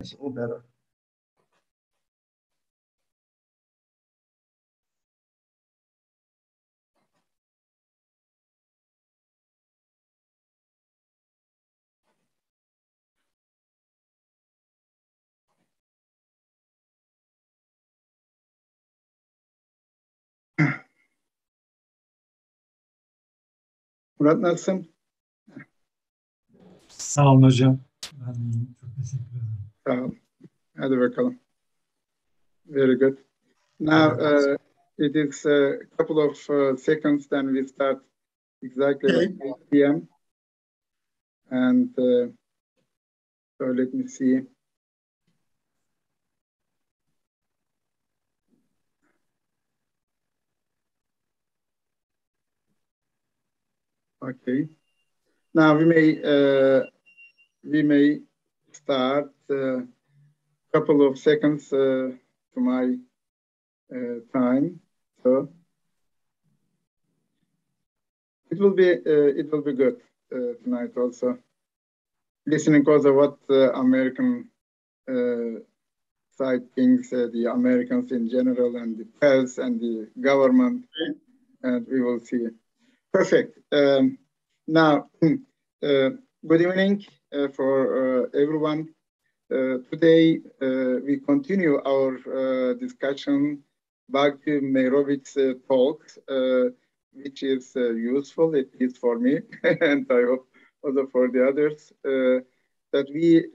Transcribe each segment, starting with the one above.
It's all better. Murat, nasılsın? Sağ olun hocam. Ben iyiyim. Çok teşekkür ederim. Sağ ol. Hadi bakalım. Very good. Now, it is a couple of seconds, then we start exactly at 8 p.m. And so let me see. Okay. Now we may start a couple of seconds to my time. So it will be good tonight also. Listening also what American side thinks, the Americans in general, and the press and the government, and we will see. Perfect. Now, good evening for everyone. Today, we continue our discussion, Bagci Meirowitz talks, which is useful, at least for me, and I hope also for the others, that we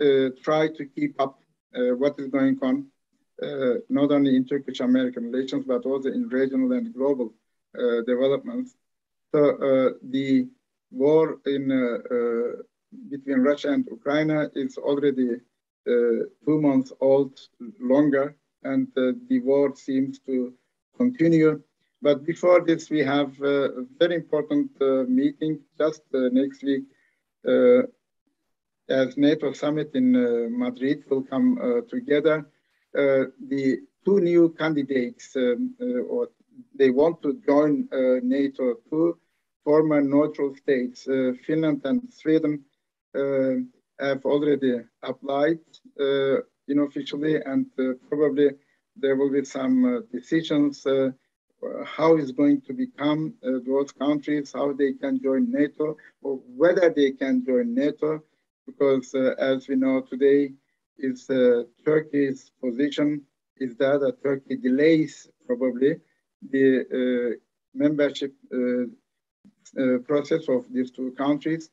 try to keep up what is going on, not only in Turkish-American relations, but also in regional and global developments. So the war between Russia and Ukraine is already 2 months old, longer, and the war seems to continue. But before this, we have a very important meeting just next week, as NATO summit in Madrid will come together. The two new candidates, or they want to join NATO, two former neutral states, Finland and Sweden, have already applied unofficially, and probably there will be some decisions how it's going to become those countries, how they can join NATO, or whether they can join NATO, because as we know today, is Turkey's position is that Turkey delays probably the membership process of these two countries.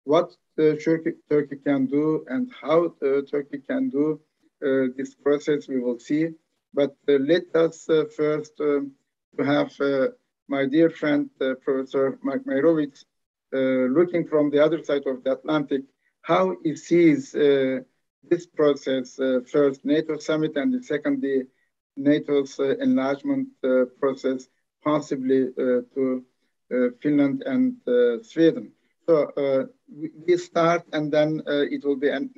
What Turkey can do and how Turkey can do this process, we will see. But let us first to have my dear friend, Professor Meirowitz, looking from the other side of the Atlantic, how he sees this process, first NATO summit, and the second, the NATO's enlargement process, possibly to Finland and Sweden. So we start, and then it will be an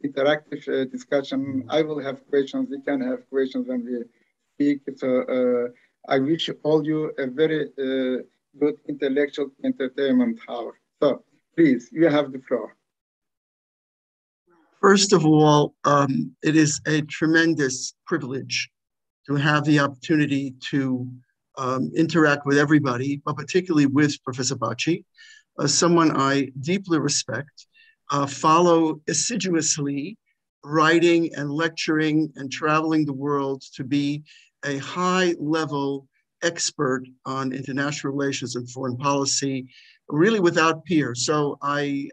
interactive discussion. I will have questions. We can have questions when we speak. So I wish all you a very good intellectual entertainment hour. So please, you have the floor. First of all, it is a tremendous privilege to have the opportunity to interact with everybody, but particularly with Professor Bagci, someone I deeply respect, follow assiduously, writing and lecturing and traveling the world to be a high-level expert on international relations and foreign policy, really without peer. So I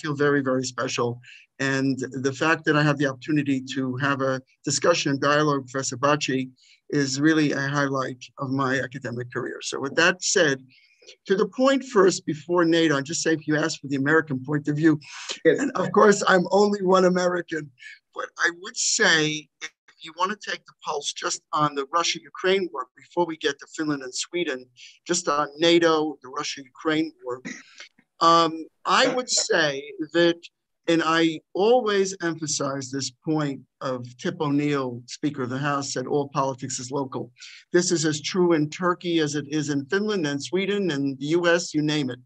feel very, very special. And the fact that I have the opportunity to have a discussion and dialogue with Professor Bagci is really a highlight of my academic career. So with that said, to the point first before NATO, I'll just say if you ask for the American point of view, yes. And of course I'm only one American, but I would say if you want to take the pulse just on the Russia-Ukraine war, before we get to Finland and Sweden, just on NATO, the Russia-Ukraine war, I would say that, and I always emphasize this point of Tip O'Neill, Speaker of the House, said all politics is local. This is as true in Turkey as it is in Finland and Sweden and the US, you name it.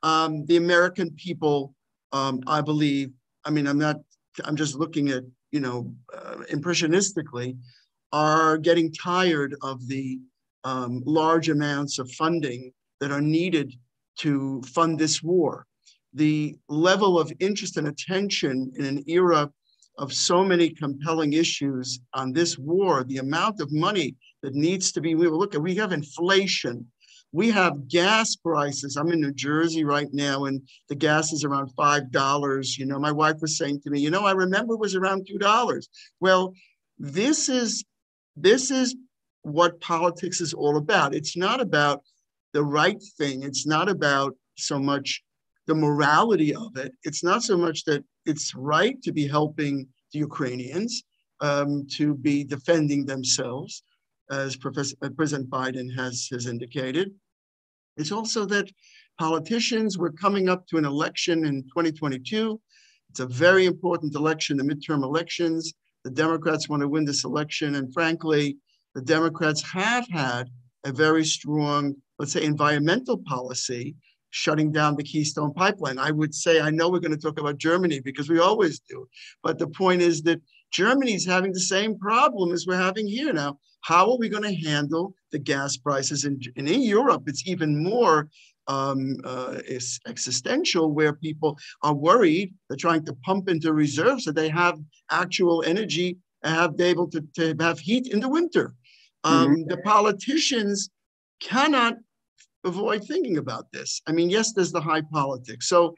The American people, I believe, I mean, I'm not I'm just looking at, impressionistically, are getting tired of the large amounts of funding that are needed to fund this war. The level of interest and attention in an era of so many compelling issues on this war, the amount of money that needs to be, we have inflation. We have gas prices. I'm in New Jersey right now, and the gas is around $5. My wife was saying to me, I remember it was around $2. Well, this is what politics is all about. It's not about the right thing. It's not about so much the morality of it. It's not so much that it's right to be helping the Ukrainians to be defending themselves, as President Biden has indicated. It's also that politicians, we're coming up to an election in 2022. It's a very important election, the midterm elections. The Democrats want to win this election. And frankly, the Democrats have had a very strong, let's say, environmental policy, shutting down the Keystone Pipeline. I would say, I know we're going to talk about Germany because we always do. But the point is that Germany is having the same problem as we're having here now. How are we going to handle the gas prices? And in Europe, it's even more existential, where people are worried. They're trying to pump into reserves so they have actual energy and be able to have heat in the winter. The politicians cannot avoid thinking about this. I mean, yes, there's the high politics. So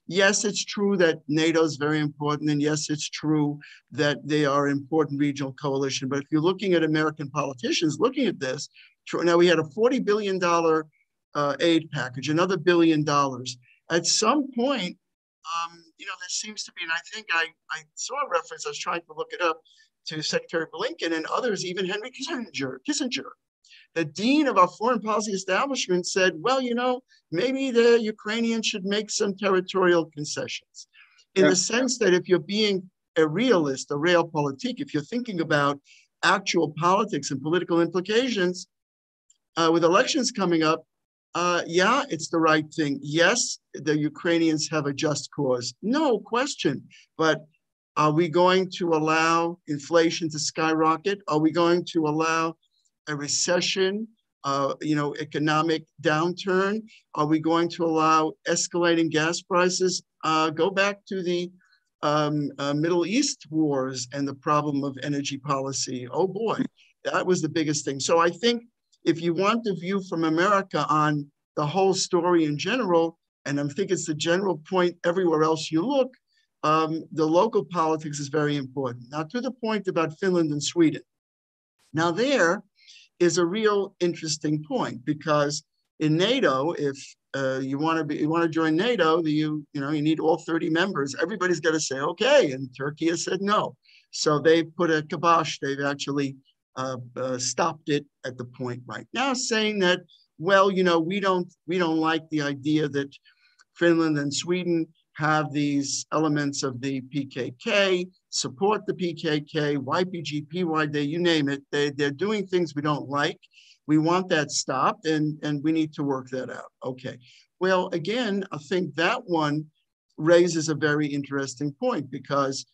yes, it's true that NATO is very important. And yes, it's true that they are an important regional coalition. But if you're looking at American politicians looking at this, now we had a $40 billion aid package, another $1 billion. At some point, there seems to be, and I think I saw a reference, I was trying to look it up, to Secretary Blinken and others, even Henry Kissinger, the dean of our foreign policy establishment, said, well, maybe the Ukrainians should make some territorial concessions, in the sense that if you're being a realist, a realpolitik, if you're thinking about actual politics and political implications, with elections coming up, it's the right thing. Yes, the Ukrainians have a just cause, no question, but are we going to allow inflation to skyrocket? Are we going to allow a recession, economic downturn? Are we going to allow escalating gas prices? Go back to the Middle East wars and the problem of energy policy. Oh boy, that was the biggest thing. So I think if you want to view from America on the whole story in general, and I think it's the general point everywhere else you look, the local politics is very important. Now, to the point about Finland and Sweden. Now, there is a real interesting point, because in NATO, if you want to join NATO, you need all 30 members. Everybody's got to say okay, and Turkey has said no. So they've put a kibosh. They've actually stopped it at the point right now, saying that, well, we don't like the idea that Finland and Sweden have these elements of the PKK, support the PKK, YPG, PYD, you name it. They're doing things we don't like. We want that stopped, and we need to work that out. Okay. Well, again, I think that one raises a very interesting point, because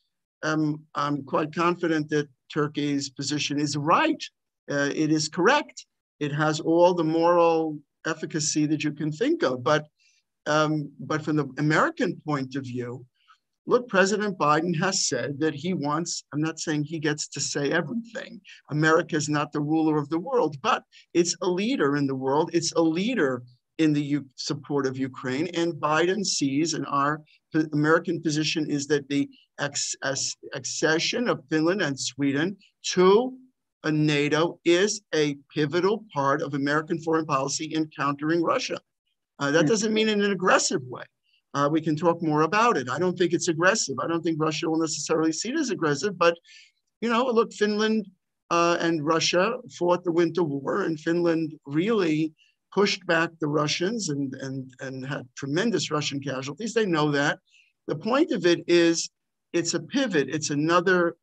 I'm quite confident that Turkey's position is right. It is correct. It has all the moral efficacy that you can think of. But from the American point of view, look, President Biden has said that he wants, I'm not saying he gets to say everything. America is not the ruler of the world, but it's a leader in the world. It's a leader in the support of Ukraine. And Biden sees, and our American position is that the accession of Finland and Sweden to NATO is a pivotal part of American foreign policy in countering Russia. That doesn't mean in an aggressive way. We can talk more about it. I don't think it's aggressive. I don't think Russia will necessarily see it as aggressive, but, look, Finland and Russia fought the Winter War, and Finland really pushed back the Russians and had tremendous Russian casualties. They know that. The point of it is it's a pivot. It's another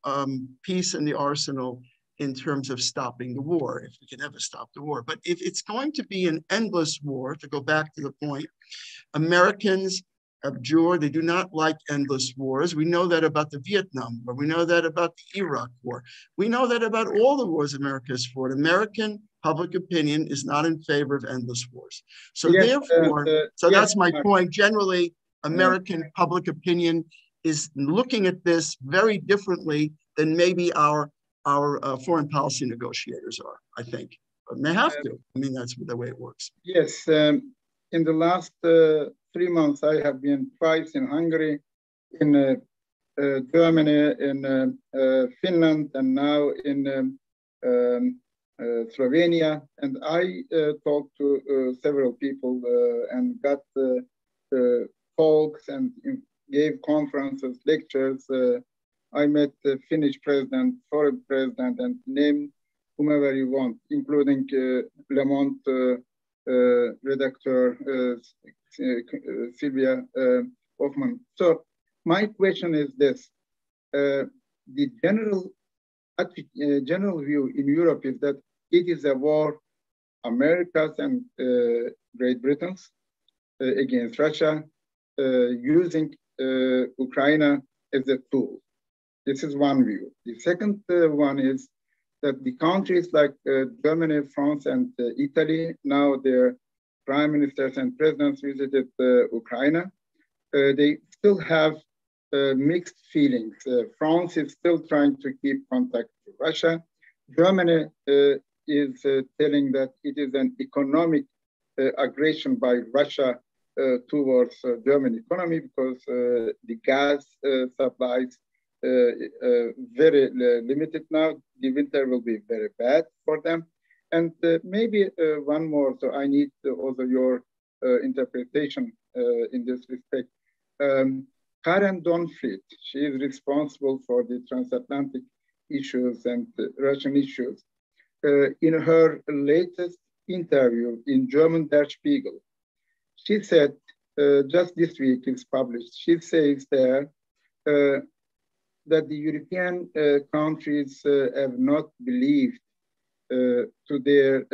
piece in the arsenal in terms of stopping the war, if we can ever stop the war. But if it's going to be an endless war, to go back to the point, Americans abjure. They do not like endless wars. We know that about the Vietnam War. We know that about the Iraq War. We know that about all the wars America has fought. American public opinion is not in favor of endless wars. So Yes, therefore, yes, that's my point. Generally, American public opinion is looking at this very differently than maybe our foreign policy negotiators are, I think. But they have to. I mean, that's the way it works. Yes. In the last 3 months, I have been twice in Hungary, in Germany, in Finland, and now in Slovenia. And I talked to several people and got talks and gave conferences, lectures. I met the Finnish president, foreign president, and name whomever you want, including Le Monde redactor Sylvia Hoffman. So my question is this: the general view in Europe is that it is a war, America's and Great Britain's against Russia, using Ukraine as a tool. This is one view. The second one is that the countries like Germany, France, and Italy, now their prime ministers and presidents visited Ukraine. They still have mixed feelings. France is still trying to keep contact with Russia. Germany is telling that it is an economic aggression by Russia towards German economy because the gas supplies very limited now. The winter will be very bad for them. And maybe one more, so I need also your interpretation in this respect. Karen Donfried, she is responsible for the transatlantic issues and Russian issues. In her latest interview in German Der Spiegel, she said, just this week it's published, she says there that the European countries have not believed to their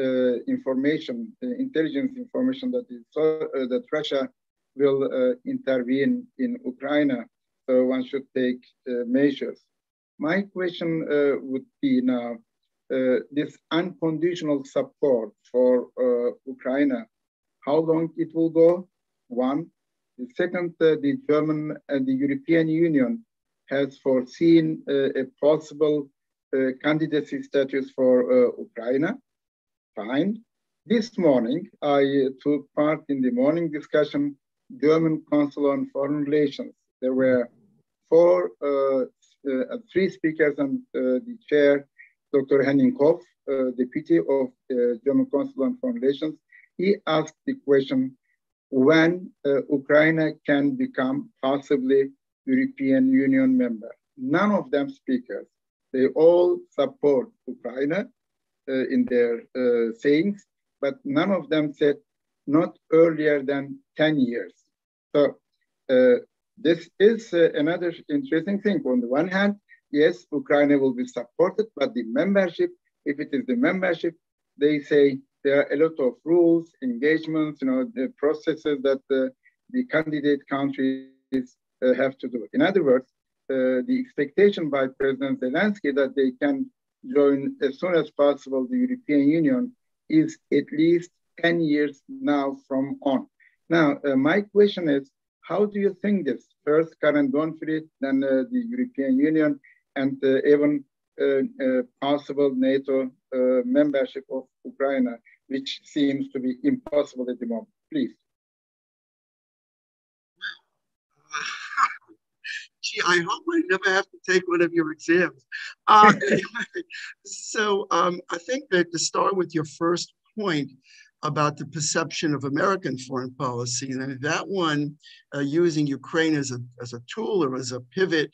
information, intelligence information that Russia will intervene in Ukraine, so one should take measures. My question would be now, this unconditional support for Ukraine, how long it will go? One. The second, the German and the European Union has foreseen a possible candidacy status for Ukraine. Fine. This morning, I took part in the morning discussion, German Council on Foreign Relations. There were three speakers and the chair, Dr. Henning Koff, deputy of German Council on Foreign Relations. He asked the question, when Ukraine can become possibly European Union member. None of them speakers. They all support Ukraine in their sayings, but none of them said not earlier than 10 years. So this is another interesting thing. On the one hand, yes, Ukraine will be supported, but the membership, if it is the membership, they say there are a lot of rules, engagements, the processes that the candidate countries have to do. In other words, the expectation by President Zelensky that they can join as soon as possible the European Union is at least 10 years now from on. Now, my question is, how do you think this? First, Karen Donfried, then the European Union, and even possible NATO membership of Ukraine, which seems to be impossible at the moment. Please. Gee, I hope I never have to take one of your exams. So I think that to start with your first point about the perception of American foreign policy, and that one using Ukraine as a tool or as a pivot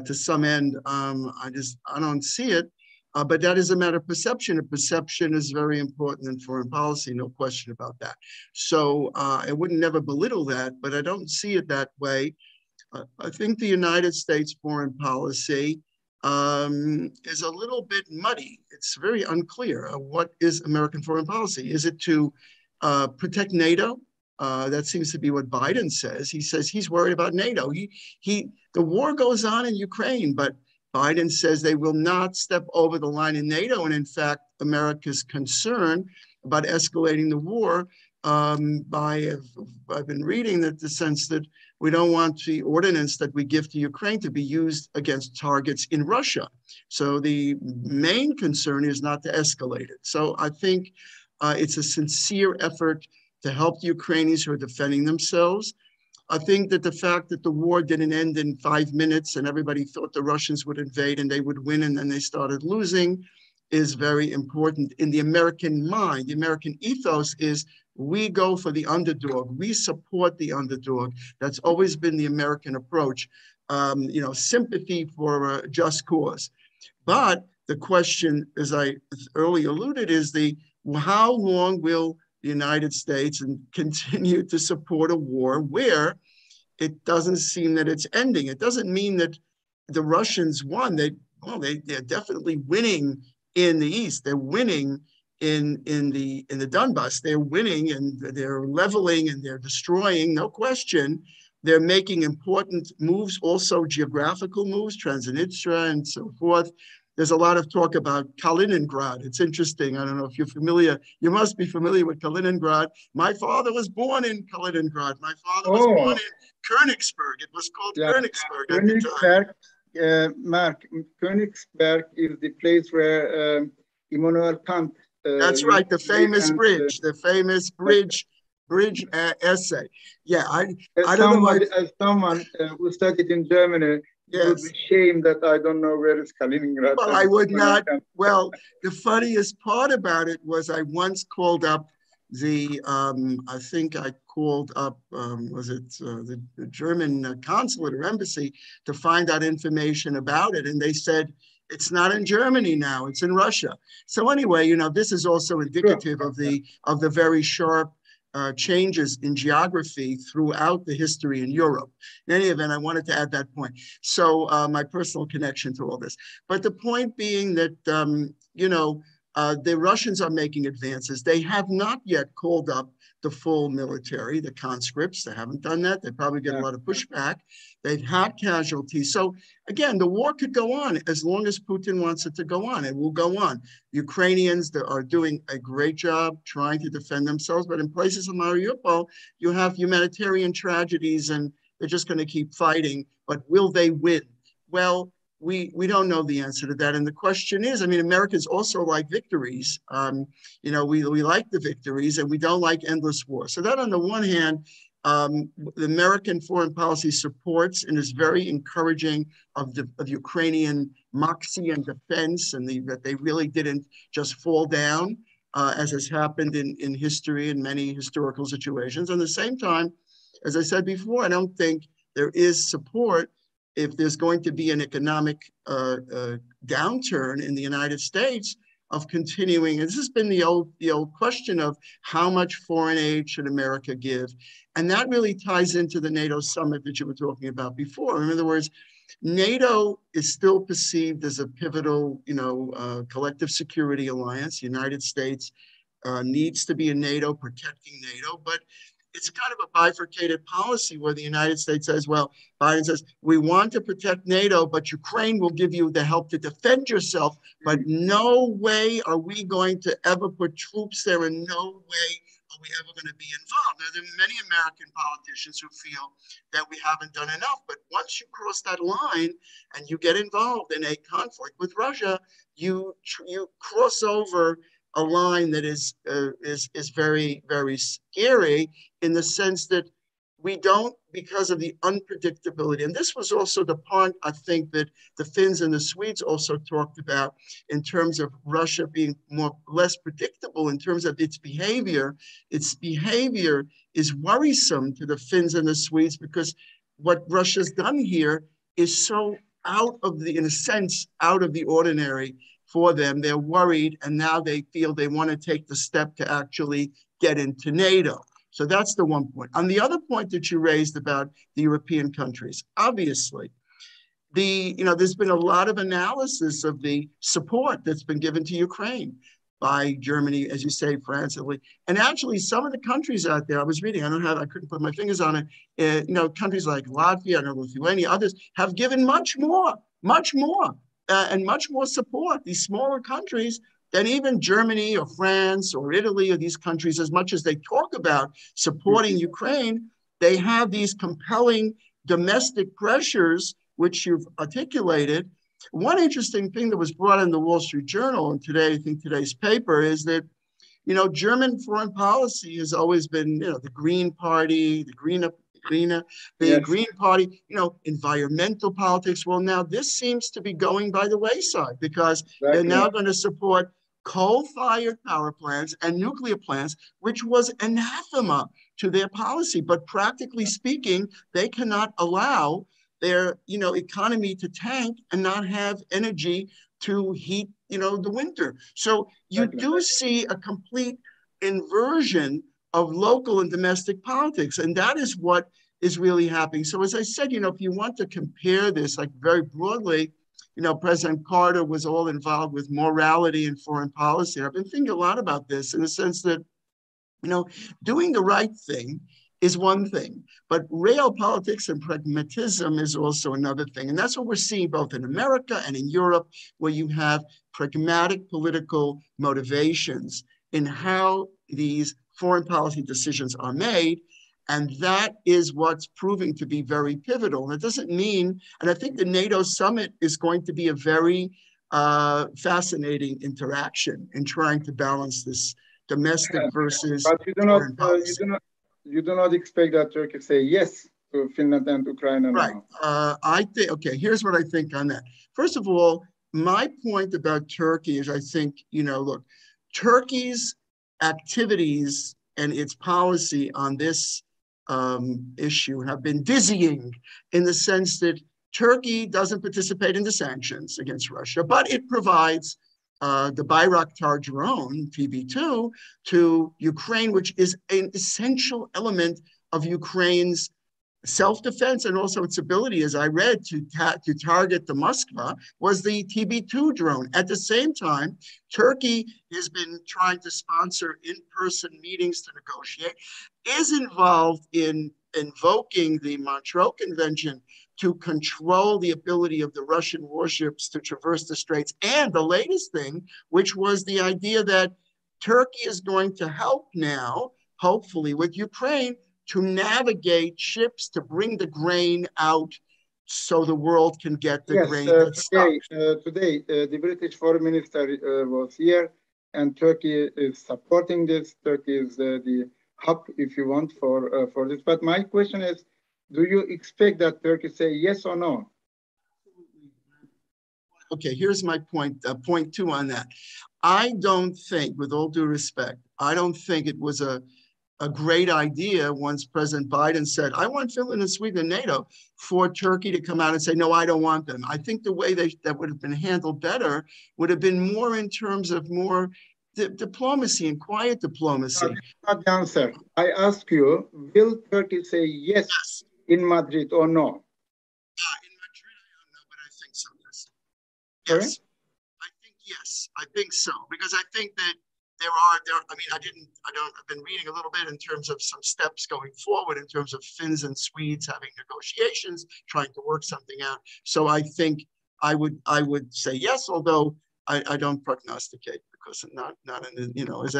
to some end, I don't see it. But that is a matter of perception. And perception is very important in foreign policy, no question about that. So I would never belittle that, but I don't see it that way. I think the United States foreign policy is a little bit muddy. It's very unclear. What is American foreign policy? Is it to protect NATO That seems to be what Biden says. He says he's worried about NATO. The war goes on in Ukraine, but Biden says they will not step over the line in NATO. And in fact, America's concern about escalating the war I've been reading that the sense that we don't want the ordinance that we give to Ukraine to be used against targets in Russia. So the main concern is not to escalate it. So I think it's a sincere effort to help the Ukrainians who are defending themselves. I think that the fact that the war didn't end in 5 minutes and everybody thought the Russians would invade and they would win and then they started losing is very important in the American mind. The American ethos is we go for the underdog. We support the underdog. That's always been the American approach. Sympathy for a just cause. But the question, as I earlier alluded, is how long will the United States continue to support a war where it doesn't seem that it's ending? It doesn't mean that the Russians won. They're definitely winning in the East. They're winning in the Donbass. They're winning and they're leveling and they're destroying, no question. They're making important moves, also geographical moves, Transnistria and so forth. There's a lot of talk about Kaliningrad. It's interesting. I don't know if you're familiar. You must be familiar with Kaliningrad. My father was born in Kaliningrad. My father was born in Königsberg. It was called Königsberg at the time. Mark, Königsberg is the place where Immanuel Kant. That's right, the famous bridge essay. Yeah, I don't know. As someone who studied in Germany, it would be shame that I don't know where is Kaliningrad. Well, I would not. Well, the funniest part about it was I once called up I think I called up, the German consulate or embassy to find out information about it. And they said, it's not in Germany now, it's in Russia. So anyway, this is also indicative of the very sharp changes in geography throughout the history in Europe. In any event, I wanted to add that point. So my personal connection to all this. But the point being that, the Russians are making advances. They have not yet called up the full military, the conscripts. They haven't done that. They probably get a lot of pushback. They've had casualties. So again, the war could go on as long as Putin wants it to go on. It will go on. Ukrainians are doing a great job trying to defend themselves, but in places of Mariupol, you have humanitarian tragedies and they're just going to keep fighting. But will they win? Well, we don't know the answer to that. And the question is, Americans also like victories. We like the victories and we don't like endless war. So that on the one hand, the American foreign policy supports and is very encouraging of Ukrainian moxie and defense, and that they really didn't just fall down, as has happened in history in many historical situations. At the same time, as I said before, I don't think there is support if there's going to be an economic downturn in the United States of continuing. And this has been the old question of how much foreign aid should America give. And that really ties into the NATO summit that you were talking about before. In other words, NATO is still perceived as a pivotal, collective security alliance. The United States needs to be in NATO, protecting NATO, but it's kind of a bifurcated policy where the United States says, well, Biden says, we want to protect NATO, but Ukraine will give you the help to defend yourself, but no way are we going to ever put troops there, and no way are we ever going to be involved. Now, there are many American politicians who feel that we haven't done enough, but once you cross that line and you get involved in a conflict with Russia, you cross over a line that is very, very scary, in the sense that we don't, because of the unpredictability. And this was also the part, I think, that the Finns and the Swedes also talked about in terms of Russia being less predictable in terms of its behavior. Its behavior is worrisome to the Finns and the Swedes because what Russia's done here is so in a sense, out of the ordinary for them. They're worried, and now they feel they want to take the step to actually get into NATO. So that's the one point. On the other point that you raised about the European countries, obviously, there's been a lot of analysis of the support that's been given to Ukraine. by Germany, as you say, France, Italy, and actually some of the countries out there. I was reading. I couldn't put my fingers on it. Countries like Latvia and Lithuania, others have given much more, and much more support. These smaller countries than even Germany or France or Italy or these countries, as much as they talk about supporting Ukraine, they have these compelling domestic pressures, which you've articulated. One interesting thing that was brought in the Wall Street Journal and today, I think today's paper, is that, German foreign policy has always been, the Green Party, the Green Party, environmental politics. Well, now this seems to be going by the wayside because they're now going to support coal-fired power plants and nuclear plants, which was anathema to their policy. But practically speaking, they cannot allow their economy to tank and not have energy to heat the winter. So you do see a complete inversion of local and domestic politics, and that is what is really happening. So as I said, if you want to compare this like very broadly, President Carter was all involved with morality and foreign policy. I've been thinking a lot about this in the sense that doing the right thing is one thing, but realpolitik and pragmatism is also another thing. And that's what we're seeing both in America and in Europe, where you have pragmatic political motivations in how these foreign policy decisions are made. And that is what's proving to be very pivotal. And it doesn't mean, and I think the NATO summit is going to be a very fascinating interaction in trying to balance this domestic versus foreign policy. You do not expect that Turkey say yes to Finland and Ukraine now. Right. I think, okay, here's what I think on that. First of all, my point about Turkey is I think, look, Turkey's activities and its policy on this issue have been dizzying in the sense that Turkey doesn't participate in the sanctions against Russia, but it provides the Bayraktar drone, TB2, to Ukraine, which is an essential element of Ukraine's self-defense and also its ability, as I read, to target the Moskva, was the TB2 drone. At the same time, Turkey has been trying to sponsor in-person meetings to negotiate, is involved in invoking the Montreux Convention to control the ability of the Russian warships to traverse the straits. And the latest thing, which was the idea that Turkey is going to help now, hopefully with Ukraine, to navigate ships to bring the grain out so the world can get the grain that's today, the British Foreign Minister was here, and Turkey is supporting this. Turkey is the hub, if you want, for this. But my question is, do you expect that Turkey say yes or no? Okay, here's my point, point two on that. I don't think, with all due respect, I don't think it was a great idea once President Biden said, I want Finland and Sweden in NATO, for Turkey to come out and say, no, I don't want them. I think the way that would have been handled better would have been more in terms of more diplomacy and quiet diplomacy. Not the answer. I ask you, will Turkey say yes in Madrid or no? In Madrid, I don't know, but I think so, yes. Sorry? Yes, I think yes. I think so, because I think that I've been reading a little bit in terms of some steps going forward in terms of Finns and Swedes having negotiations, trying to work something out. So I think I would say yes, although I don't prognosticate, because I'm not in the, as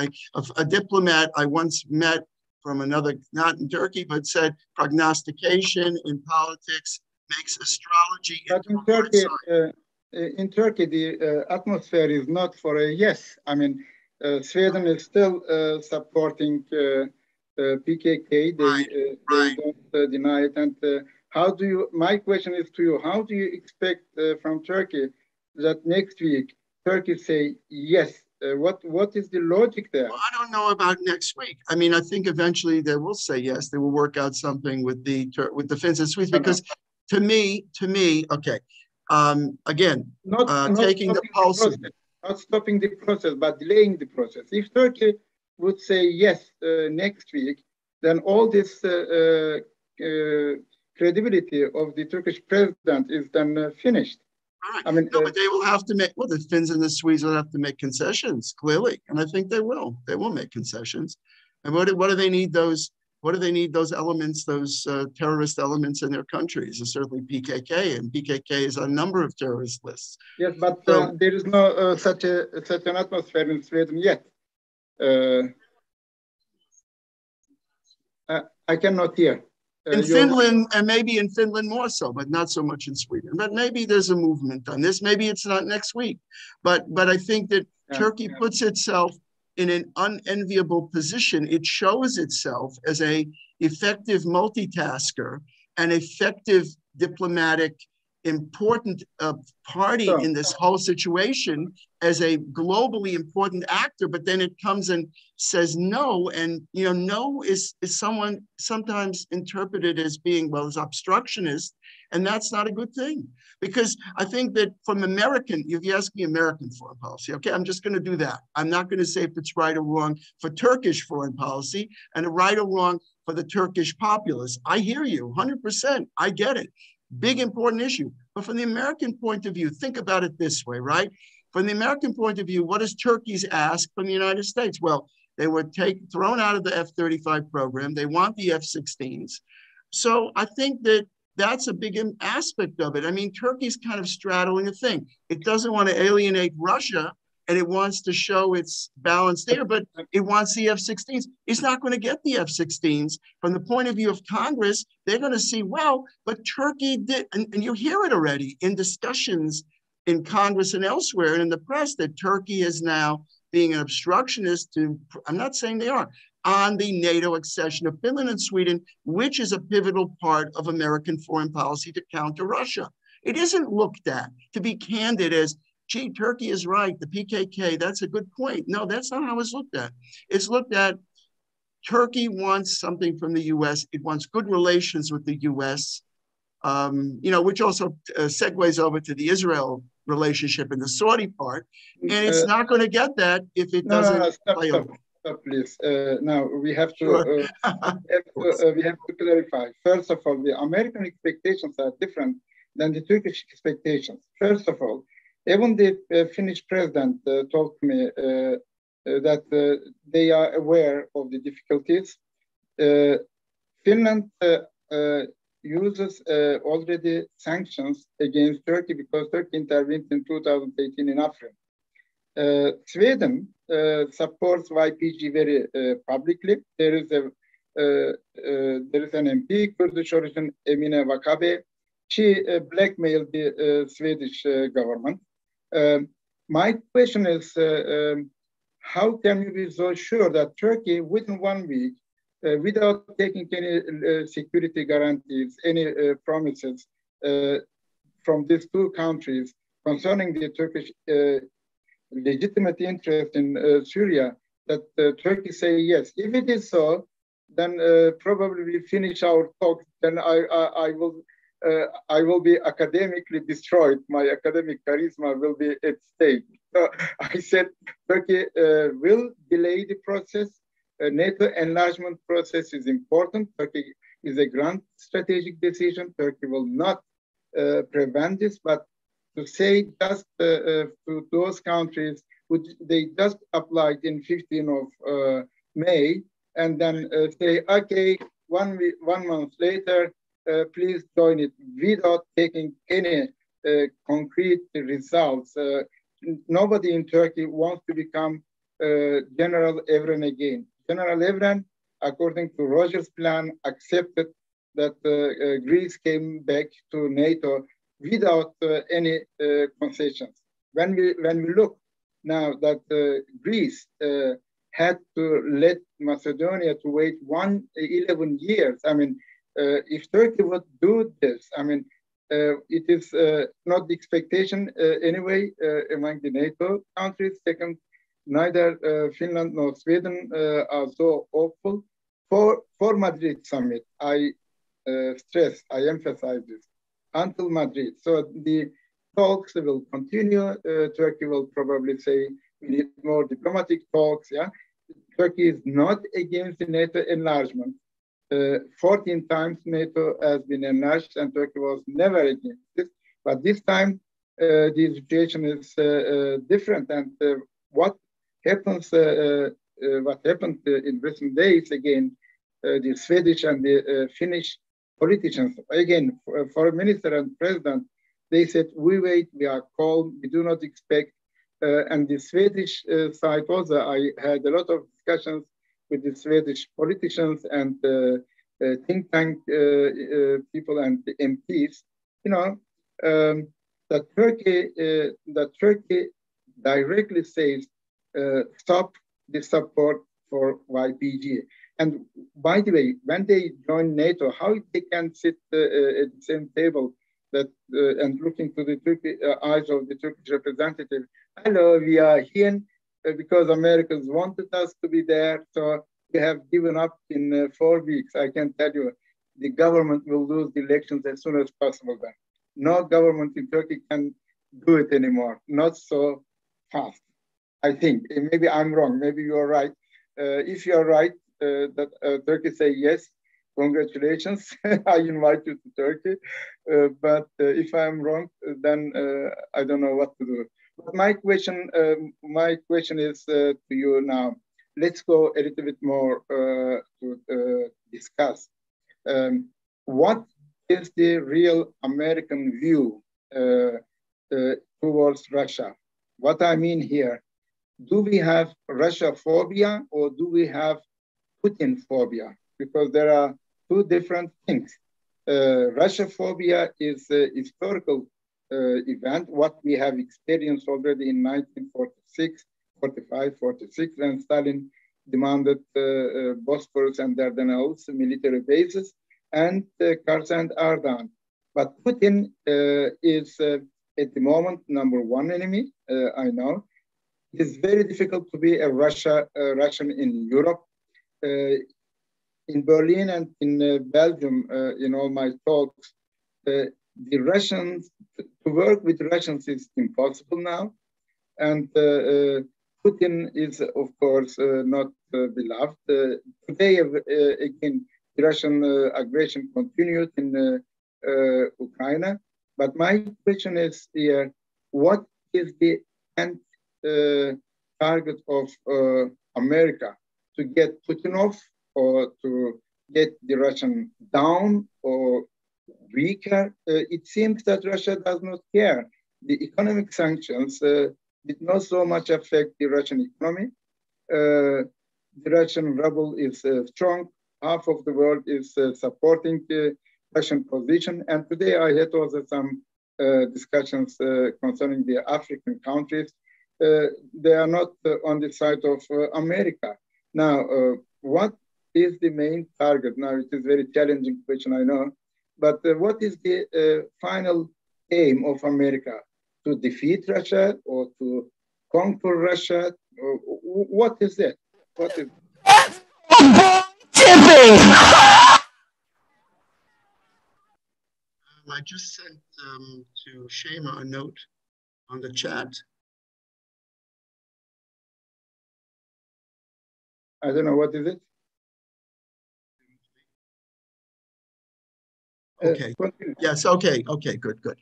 a diplomat I once met from another, not in Turkey, but said prognostication in politics makes astrology into in Turkey, the atmosphere is not for a yes. I mean, Sweden is still supporting PKK. They don't deny it. And my question is to you, how do you expect from Turkey that next week Turkey say yes? What is the logic there? Well, I don't know about next week. I mean, I think eventually they will say yes. They will work out something with the Finns and Swedes, because to me, okay. Again, taking the pulse of it. Not stopping the process, but delaying the process. If Turkey would say yes next week, then all this credibility of the Turkish president is then finished. All right. I mean, no, but they will have to make, well, the Finns and the Swedes will have to make concessions, clearly. And I think they will. They will make concessions. And what do they need those, what do they need those elements, those terrorist elements in their countries? It's certainly PKK, and PKK is on a number of terrorist lists. yes, but So, there is no such an atmosphere in Sweden yet. I cannot hear. in Finland, and maybe in Finland more so, but not so much in Sweden. But maybe there's a movement on this. Maybe it's not next week. But I think that Turkey puts itself in an unenviable position. It shows itself as a effective multitasker, an effective diplomatic, important party in this whole situation, as a globally important actor, but then it comes and says no, and no is someone sometimes interpreted as being, well, as obstructionist, and that's not a good thing. Because I think that from American, if you ask me American foreign policy, okay, I'm just going to do that. I'm not going to say if it's right or wrong for Turkish foreign policy and right or wrong for the Turkish populace. I hear you 100%. I get it. Big, important issue. But from the American point of view, think about it this way, right? From the American point of view, what does Turkey's ask from the United States? Well, they were thrown out of the F-35 program. They want the F-16s. So I think that that's a big aspect of it. I mean, Turkey's kind of straddling a thing. It doesn't want to alienate Russia, and it wants to show its balance there, but it wants the F-16s. It's not going to get the F-16s. From the point of view of Congress, they're going to see, well, but Turkey did, and you hear it already in discussions in Congress and elsewhere and in the press, that Turkey is now being an obstructionist to, I'm not saying they are, on the NATO accession of Finland and Sweden, which is a pivotal part of American foreign policy to counter Russia. It isn't looked at, to be candid, as, gee, Turkey is right, the PKK, that's a good point. No, that's not how it's looked at. It's looked at, Turkey wants something from the US. It wants good relations with the US, which also segues over to the Israel relationship and the Saudi part. And it's not going to get that if it doesn't play over. Stop, please. Now we have to we have to clarify. First of all, the American expectations are different than the Turkish expectations. First of all, even the Finnish president told me that they are aware of the difficulties. Finland uses already sanctions against Turkey because Turkey intervened in 2018 in Afrin. Sweden supports YPG very publicly. There is an MP, Kurdish origin, Emine Vakabe. She blackmailed the Swedish government. My question is, how can you be so sure that Turkey, within 1 week, without taking any security guarantees, any promises from these two countries concerning the Turkish legitimate interest in Syria, that Turkey say yes? If it is so, then probably we finish our talk. Then I will be academically destroyed. My academic charisma will be at stake. So I said Turkey will delay the process. NATO enlargement process is important. Turkey is a grand strategic decision. Turkey will not prevent this, but to say just to those countries, which they just applied in 15 of May, and then say, okay, one month later, please join it, without taking any concrete results. Nobody in Turkey wants to become General Evren again. General Evren, according to Roger's plan, accepted that Greece came back to NATO without any concessions. When we look now that Greece had to let Macedonia to wait 11 years, I mean, if Turkey would do this, I mean, it is not the expectation anyway among the NATO countries. Second, neither Finland nor Sweden are so hopeful for Madrid summit. I emphasize this, until Madrid. So the talks will continue. Turkey will probably say we need more diplomatic talks. Yeah, Turkey is not against the NATO enlargement. 14 times NATO has been enlarged, and Turkey was never against it. But this time the situation is different. And what happens, what happened in recent days, again, the Swedish and the Finnish politicians, again, foreign minister and president, they said, we wait, we are calm, we do not expect. And the Swedish side also, I had a lot of discussions with the Swedish politicians and think tank people and the MPs, you know, that Turkey directly says, stop the support for YPG. And by the way, when they join NATO, how they can sit at the same table that and looking to the eyes of the Turkish representative, hello, we are here because Americans wanted us to be there, so we have given up in 4 weeks. I can tell you, the government will lose the elections as soon as possible then. No government in Turkey can do it anymore, not so fast. I think, maybe I'm wrong, maybe you're right. If you're right, that Turkey say yes, congratulations, I invite you to Turkey. But if I'm wrong, then I don't know what to do. But my question is to you now. Let's go a little bit more to discuss. What is the real American view towards Russia? What I mean here, do we have Russia phobia or do we have Putin phobia? Because there are two different things. Russia phobia is a historical event, what we have experienced already in 1946, 45, 46, when Stalin demanded Bosphorus and Dardanelles military bases, and Kars and Ardahan. But Putin is at the moment #1 enemy, I know. It's very difficult to be a Russian in Europe. In Berlin and in Belgium, in all my talks, the Russians, to work with Russians is impossible now. And Putin is, of course, not beloved. Today, again, the Russian aggression continued in Ukraine. But my question is here, what is the end target of America? To get Putin off or to get the Russian down or weaker? It seems that Russia does not care. The economic sanctions did not so much affect the Russian economy. The Russian ruble is strong. Half of the world is supporting the Russian position. And today I had also some discussions concerning the African countries. They are not on the side of America. Now, what is the main target? Now, it is a very challenging question, I know. But what is the final aim of America? To defeat Russia or to conquer Russia? What is it? What is tipping? I just sent to Shema a note on the chat. I don't know, what is it? Okay. Yes. Okay. Okay. Good. Good.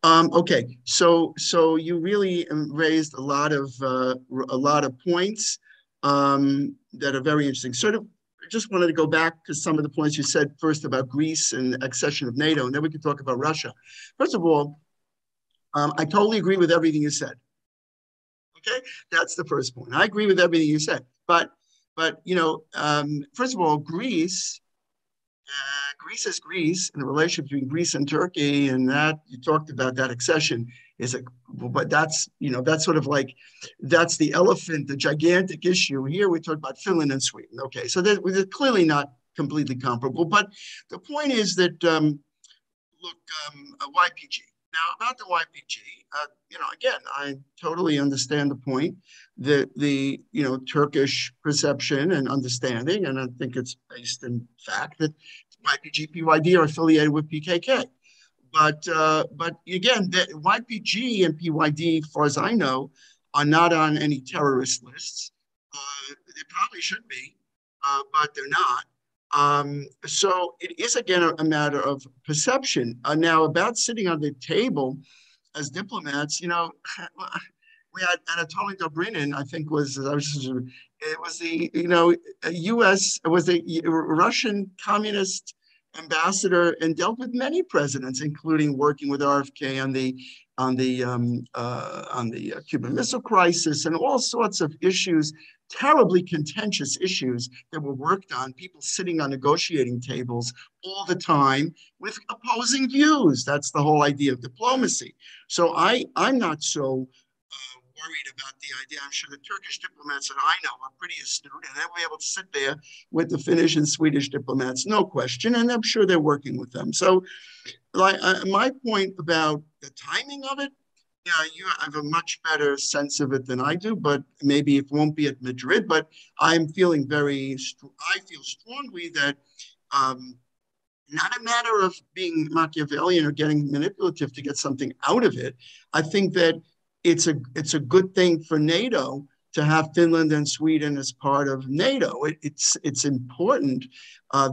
Okay. So you really raised a lot of points that are very interesting. Sort of, I just wanted to go back to some of the points you said first about Greece and accession of NATO, and then we can talk about Russia. First of all, I totally agree with everything you said. Okay, that's the first point. I agree with everything you said, but you know, first of all, Greece is Greece, and the relationship between Greece and Turkey, and that you talked about that accession is but that's, you know, that's sort of like, that's the elephant, the gigantic issue. Here we talk about Finland and Sweden. Okay, so they're clearly not completely comparable, but the point is that, look, YPG. Now about the YPG, you know, again, I totally understand the point, the you know, Turkish perception and understanding, and I think it's based in fact that YPG, PYD are affiliated with PKK. But again, the YPG and PYD, as far as I know, are not on any terrorist lists. They probably should be, but they're not. So it is, again, a matter of perception. Now, about sitting on the table, as diplomats, you know, we had Anatoly Dobrinin, I think it was the, you know, U.S., it was the Russian communist ambassador and dealt with many presidents, including working with RFK on the Cuban Missile Crisis and all sorts of issues, terribly contentious issues that were worked on, people sitting on negotiating tables all the time with opposing views. That's the whole idea of diplomacy. So I'm not so worried about the idea. I'm sure the Turkish diplomats that I know are pretty astute, and they'll be able to sit there with the Finnish and Swedish diplomats, no question, and I'm sure they're working with them. So like my point about the timing of it, yeah, you have a much better sense of it than I do, but maybe it won't be at Madrid, but I feel strongly that not a matter of being Machiavellian or getting manipulative to get something out of it. I think that it's a good thing for NATO to have Finland and Sweden as part of NATO. It's important.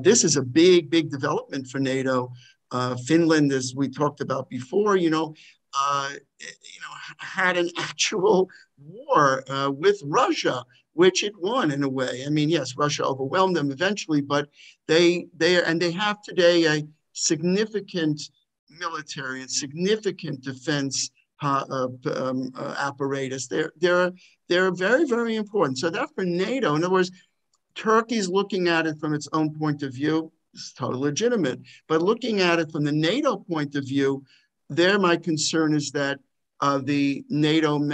This is a big development for NATO. Finland, as we talked about before, had an actual war with Russia, which it won in a way. I mean, yes, Russia overwhelmed them eventually, but they have today a significant military and significant defense apparatus. They're very important. So that for NATO, in other words, Turkey's looking at it from its own point of view. It's totally legitimate, but looking at it from the NATO point of view, my concern is that the NATO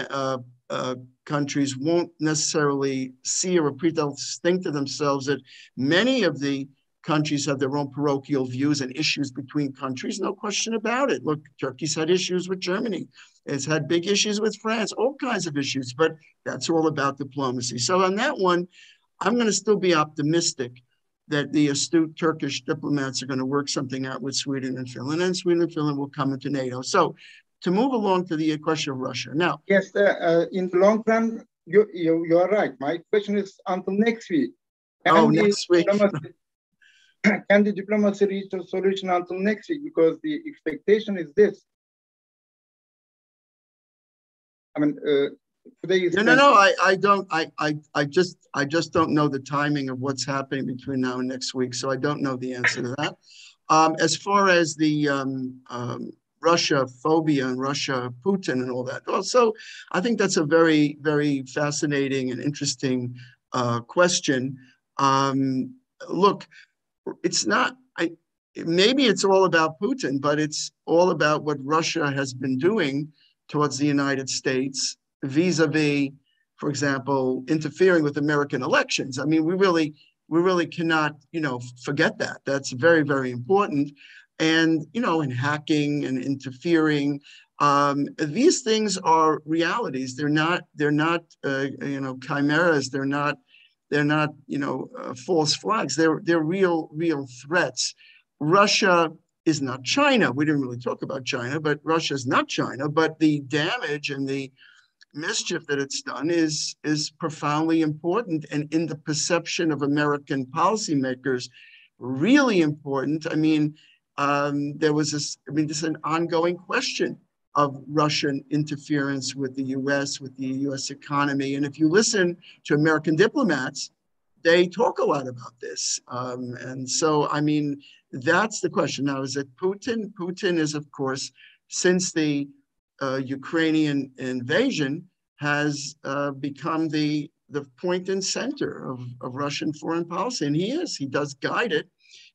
countries won't necessarily see or think to themselves that many of the countries have their own parochial views and issues between countries, no question about it. Look, Turkey's had issues with Germany. It's had big issues with France, all kinds of issues, but that's all about diplomacy. So on that one, I'm going to still be optimistic that the astute Turkish diplomats are going to work something out with Sweden and Finland, and Sweden and Finland will come into NATO. So to move along to the question of Russia. Now, yes, in the long run, you are right. My question is until next week. Next week. Can the diplomacy reach a solution until next week? Because the expectation is this. I mean, today is I don't. I just don't know the timing of what's happening between now and next week, so I don't know the answer to that. As far as the Russia phobia and Russia Putin and all that, also, I think that's a very, very fascinating and interesting question. Look, it's not. Maybe it's all about Putin, but it's all about what Russia has been doing towards the United States vis-a-vis, for example, interfering with American elections. I mean, we really cannot, forget that. That's very, very important. And, in hacking and interfering, these things are realities. They're not chimeras. They're not, false flags. They're real threats. Russia is not China. We didn't really talk about China, but Russia is not China. But the damage and the mischief that it's done is profoundly important, and in the perception of American policymakers, really important. I mean, this is an ongoing question of Russian interference with the U.S., with the U.S. economy. And if you listen to American diplomats, they talk a lot about this. And so, I mean, that's the question. Now, is it Putin? Putin is, of course, since the Ukrainian invasion, has become the point and center of Russian foreign policy. And he does guide it.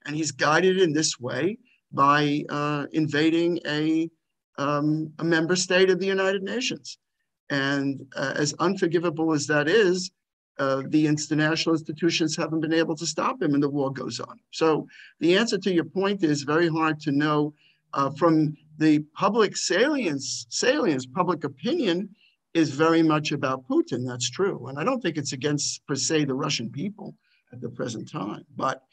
And he's guided in this way by invading a member state of the United Nations. And as unforgivable as that is, the international institutions haven't been able to stop him, and the war goes on. So the answer to your point is very hard to know from the public salience, public opinion is very much about Putin. That's true. And I don't think it's against, per se, the Russian people at the present time. But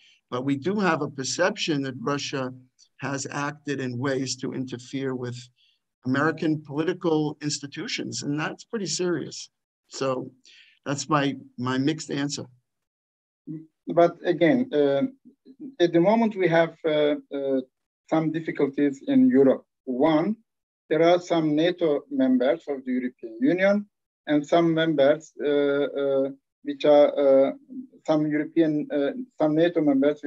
we do have a perception that Russia has acted in ways to interfere with American political institutions, and that's pretty serious. So that's my mixed answer. But again, at the moment we have some difficulties in Europe. One, there are some NATO members of the European Union and some members which are some NATO members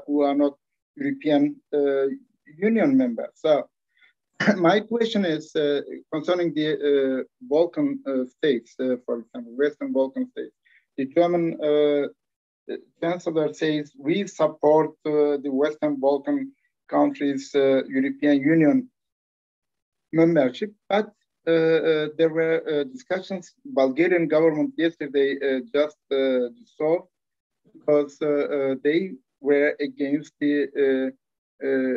who are not European Union members. So my question is concerning the Balkan states, for example, Western Balkan states. The German Chancellor says we support the Western Balkan countries' European Union membership, but there were discussions. Bulgarian government yesterday just dissolved because they were against the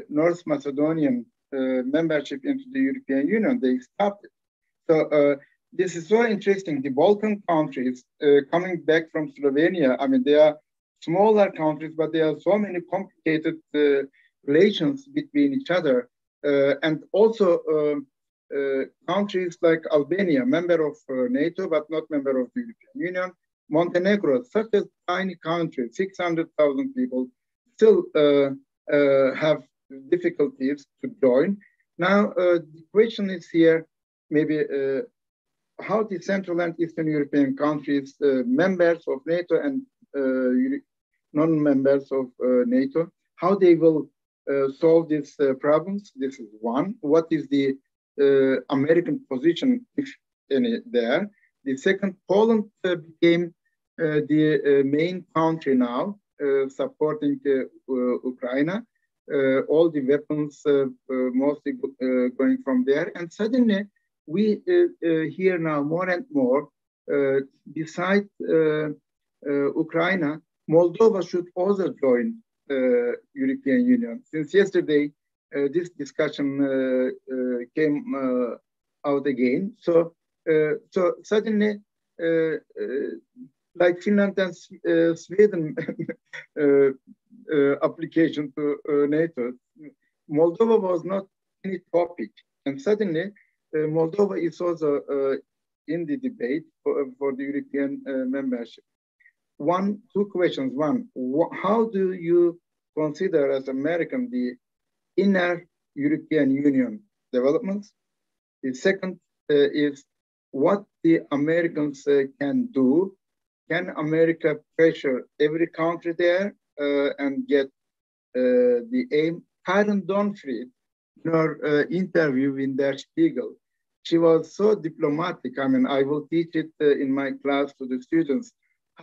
North Macedonian membership into the European Union. They stopped it. So this is so interesting. The Balkan countries coming back from Slovenia, I mean, they are smaller countries, but there are so many complicated relations between each other. And also countries like Albania, member of NATO, but not member of the European Union. Montenegro, such a tiny country, 600,000 people, still have difficulties to join. Now, the question is here, maybe how the Central and Eastern European countries, members of NATO and non-members of NATO, how they will solve these problems. This is one. What is the American position, if any, there? The second, Poland became the main country now supporting Ukraine. All the weapons mostly going from there. And suddenly we hear now more and more, besides Ukraine, Moldova should also join European Union. Since yesterday, this discussion came out again. So suddenly, like Finland and Sweden application to NATO, Moldova was not any topic. And suddenly, Moldova is also in the debate for the European membership. Two questions. One, how do you consider as American the inner European Union developments? The second is what the Americans can do. Can America pressure every country there and get the aim? Karen Donfried, in her interview in Der Spiegel, she was so diplomatic. I mean, I will teach it in my class to the students,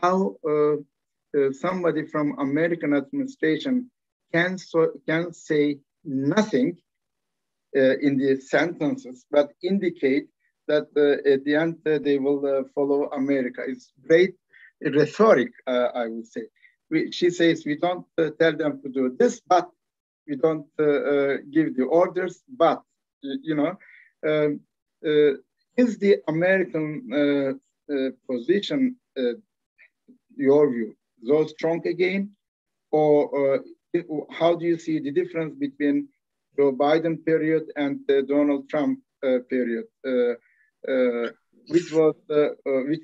how somebody from American administration can say nothing in the sentences, but indicate that at the end they will follow America. It's great rhetoric, I would say. She says, we don't tell them to do this, but we don't give the orders, but, you know, is the American position, your view, so strong again? Or how do you see the difference between Joe Biden period and the Donald Trump period? Which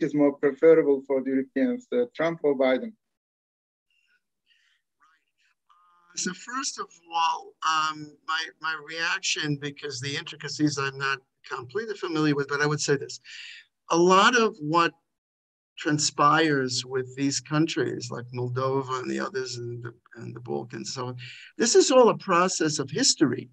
is more preferable for the Europeans, Trump or Biden? So first of all, my reaction, because the intricacies I'm not completely familiar with, but I would say this. A lot of what transpires with these countries like Moldova and the others and the Balkans, so this is all a process of history.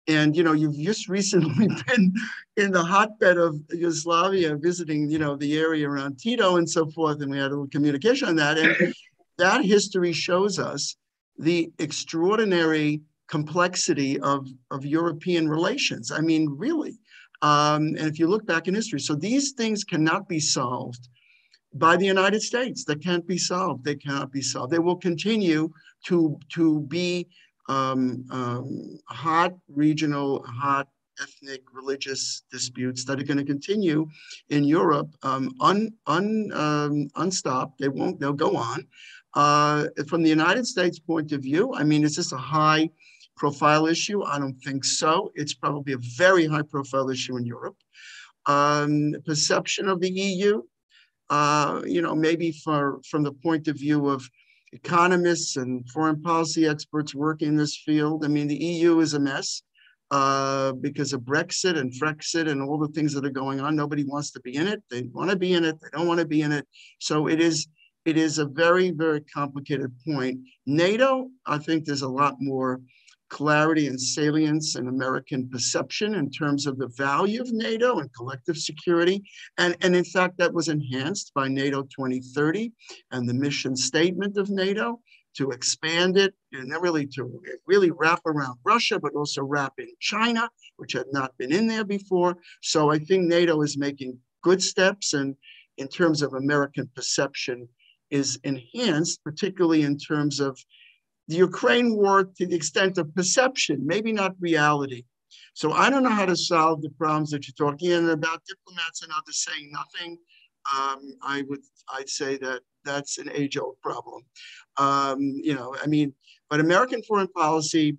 And, you know, you've just recently been in the hotbed of Yugoslavia, visiting, you know, the area around Tito and so forth. And we had a little communication on that. And that history shows us the extraordinary complexity of European relations. I mean, really. And if you look back in history, so these things cannot be solved by the United States. They can't be solved. They cannot be solved. They will continue to be hot regional, hot ethnic, religious disputes that are going to continue in Europe unstopped. They'll go on. From the United States point of view, I mean, is this a high profile issue? I don't think so. It's probably a very high profile issue in Europe. Perception of the EU, you know, maybe from the point of view of economists and foreign policy experts working in this field. I mean, the EU is a mess. because of Brexit and Frexit and all the things that are going on. Nobody wants to be in it. They want to be in it. They don't want to be in it. So it is a very, very complicated point. NATO, I think there's a lot more clarity and salience and American perception in terms of the value of NATO and collective security. And in fact, that was enhanced by NATO 2030 and the mission statement of NATO to expand it and to really wrap around Russia, but also wrap in China, which had not been in there before. So I think NATO is making good steps, and in terms of American perception is enhanced, particularly in terms of the Ukraine war to the extent of perception, maybe not reality. So I don't know how to solve the problems that you're talking about. Diplomats and others saying nothing. I'd say that that's an age-old problem. But American foreign policy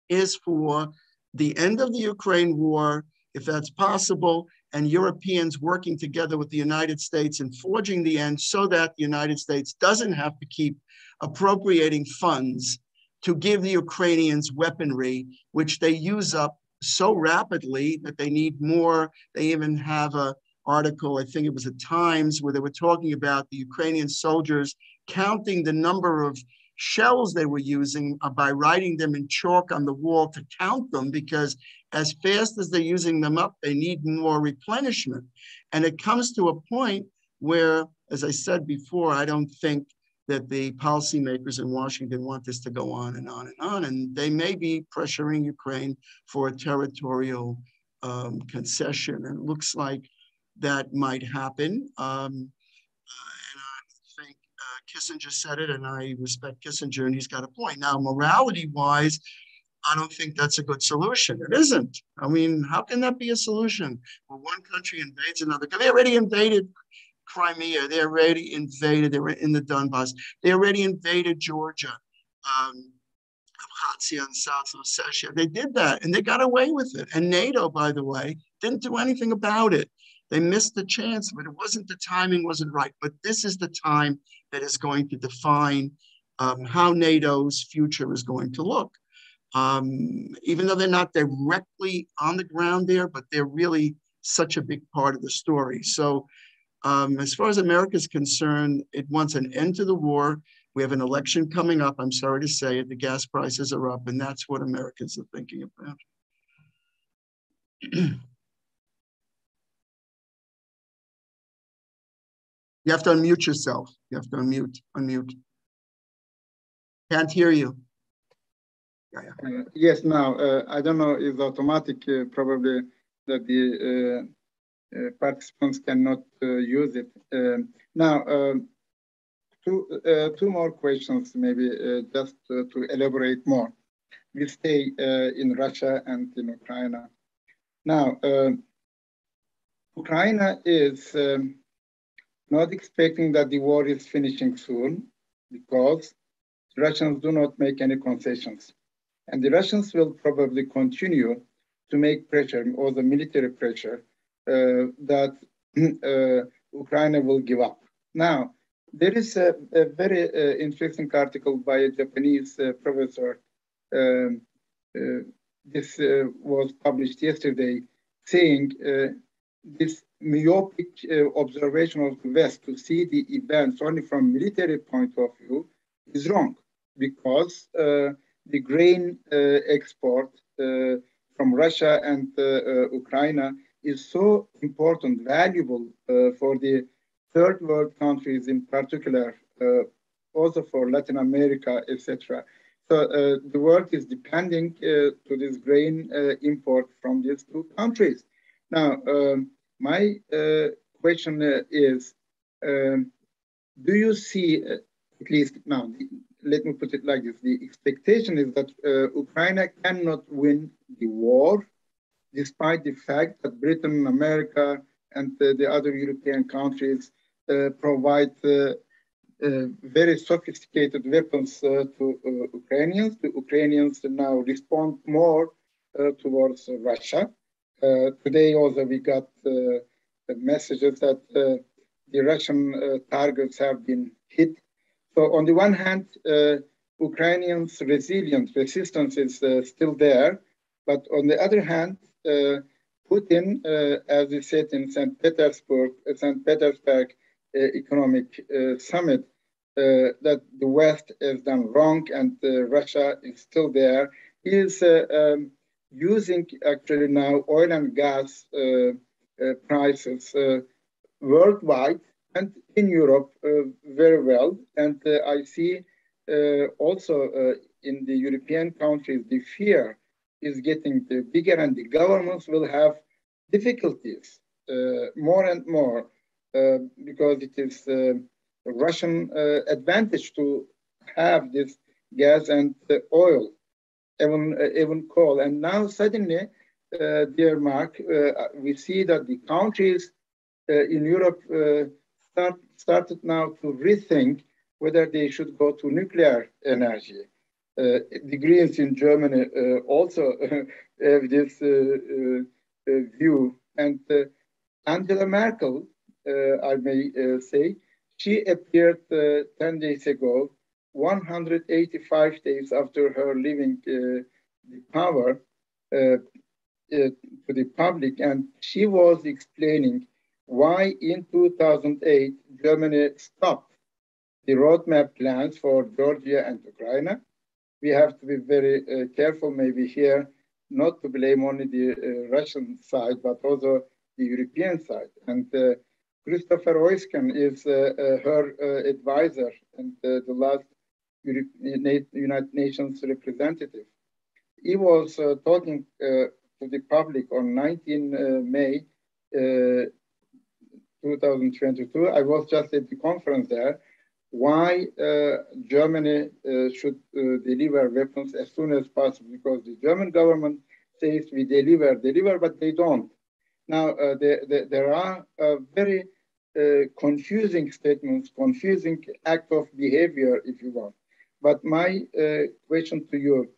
is for the end of the Ukraine war, if that's possible, and Europeans working together with the United States and forging the end so that the United States doesn't have to keep appropriating funds to give the Ukrainians weaponry, which they use up so rapidly that they need more. They even have an article, I think it was at Times, where they were talking about the Ukrainian soldiers counting the number of shells they were using by writing them in chalk on the wall to count them, because as fast as they're using them up, they need more replenishment. And it comes to a point where, as I said before, I don't think that the policymakers in Washington want this to go on and on and on. And they may be pressuring Ukraine for a territorial concession. And it looks like that might happen. And I think Kissinger said it, and I respect Kissinger, and he's got a point. Now, morality-wise, I don't think that's a good solution. It isn't. I mean, how can that be a solution? Well, one country invades another. They already invaded Crimea. They already invaded. They were in the Donbass. They already invaded Georgia, Abkhazia, and South Ossetia. They did that, and they got away with it. And NATO, by the way, didn't do anything about it. They missed the chance, but it wasn't, the timing wasn't right. But this is the time that is going to define how NATO's future is going to look. Even though they're not directly on the ground there, but they're really such a big part of the story. So as far as America is concerned, it wants an end to the war. We have an election coming up. I'm sorry to say it. The gas prices are up, and that's what Americans are thinking about. You have to unmute yourself. You have to unmute. Can't hear you. Yes, now, I don't know, it's automatic, probably that the participants cannot use it. Now, two more questions, maybe just to elaborate more. We stay in Russia and in Ukraine. Now, Ukraine is not expecting that the war is finishing soon, because the Russians do not make any concessions. And the Russians will probably continue to make pressure, or the military pressure, that Ukraine will give up. Now, there is a very interesting article by a Japanese professor. This was published yesterday, saying this myopic observation of the West to see the events only from military point of view is wrong, because the grain export from Russia and Ukraine is so important, valuable for the third world countries in particular, also for Latin America, etc. So the world is depending to this grain import from these two countries. Now, my question is, do you see, at least now, let me put it like this, the expectation is that Ukraine cannot win the war, despite the fact that Britain, America, and the other European countries provide very sophisticated weapons to Ukrainians. The Ukrainians now respond more towards Russia. Today also we got messages that the Russian targets have been hit. So on the one hand, Ukrainians' resistance is still there, But on the other hand, Putin, as he said in St. Petersburg Economic Summit, that the West has done wrong and Russia is still there. He is using actually now oil and gas prices worldwide and in Europe very well. And I see also in the European countries, the fear is getting bigger and the governments will have difficulties more and more because it is a Russian advantage to have this gas and oil, even coal. And now suddenly, dear Mark, we see that the countries in Europe started now to rethink whether they should go to nuclear energy. The Greens in Germany also have this view. And Angela Merkel, I may say, she appeared 10 days ago, 185 days after her leaving the power to the public. And she was explaining why in 2008, Germany stopped the roadmap plans for Georgia and Ukraine. We have to be very careful maybe here, not to blame only the Russian side, but also the European side. And Christopher Heusken is her advisor and the last United Nations representative. He was talking to the public on 19 May 2022. I was just at the conference there. Why Germany should deliver weapons as soon as possible, because the German government says we deliver, but they don't. Now, there are very confusing statements, confusing act of behavior, if you want. But my question to you,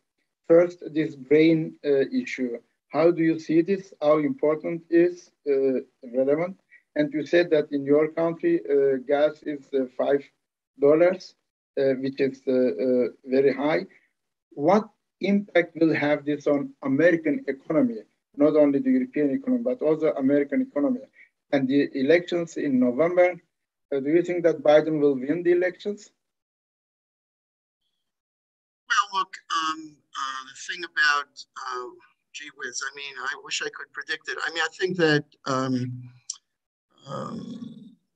first, this grain issue, how do you see this? How important is relevant? And you said that in your country, gas is $5, which is very high. What impact will have this on American economy, not only the European economy, but also American economy? And the elections in November, do you think that Biden will win the elections? Well, look, the thing about, gee whiz, I mean, I wish I could predict it. I mean, I think that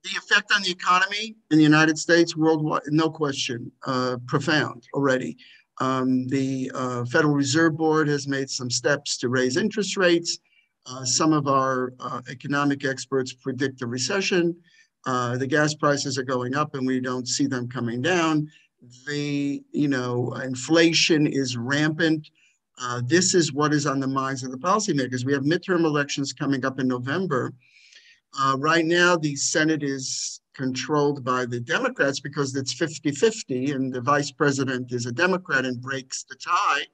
the effect on the economy in the United States, worldwide, no question, profound already. The Federal Reserve Board has made some steps to raise interest rates. Some of our economic experts predict a recession. The gas prices are going up and we don't see them coming down. The, inflation is rampant. This is what is on the minds of the policymakers. We have midterm elections coming up in November. Right now, the Senate is controlled by the Democrats because it's 50-50 and the vice president is a Democrat and breaks the tie,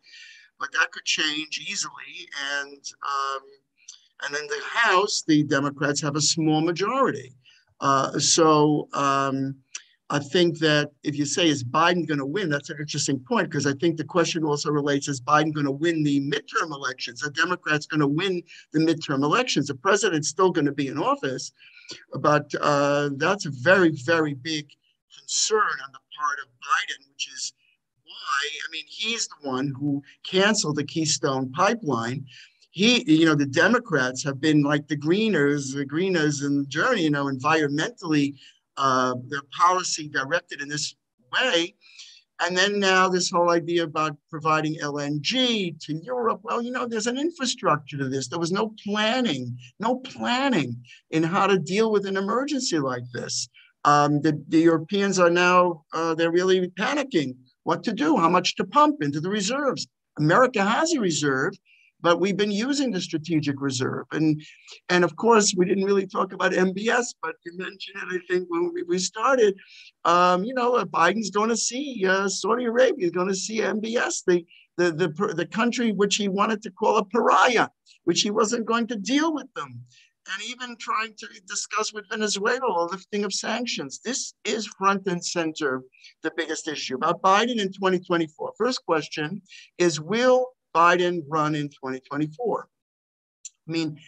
but that could change easily. And in the House, the Democrats have a small majority. I think that if you say, is Biden going to win? That's an interesting point, because I think the question also relates, is Biden going to win the midterm elections? Are Democrats going to win the midterm elections? The president's still going to be in office, but that's a very, very big concern on the part of Biden, which is why, I mean, he's the one who canceled the Keystone Pipeline. The Democrats have been like the greeners in Germany, environmentally, their policy directed in this way. And then now this whole idea about providing LNG to Europe. Well, there's an infrastructure to this. There was no planning in how to deal with an emergency like this. The Europeans are now, they're really panicking what to do, how much to pump into the reserves. America has a reserve, but we've been using the strategic reserve. And of course, we didn't really talk about MBS, but you mentioned it, I think, when we started. Biden's going to see Saudi Arabia is going to see MBS, the country which he wanted to call a pariah, which he wasn't going to deal with them. And even trying to discuss with Venezuela a lifting of sanctions. This is front and center, the biggest issue. About Biden in 2024. First question is, will Biden run in 2024. I mean,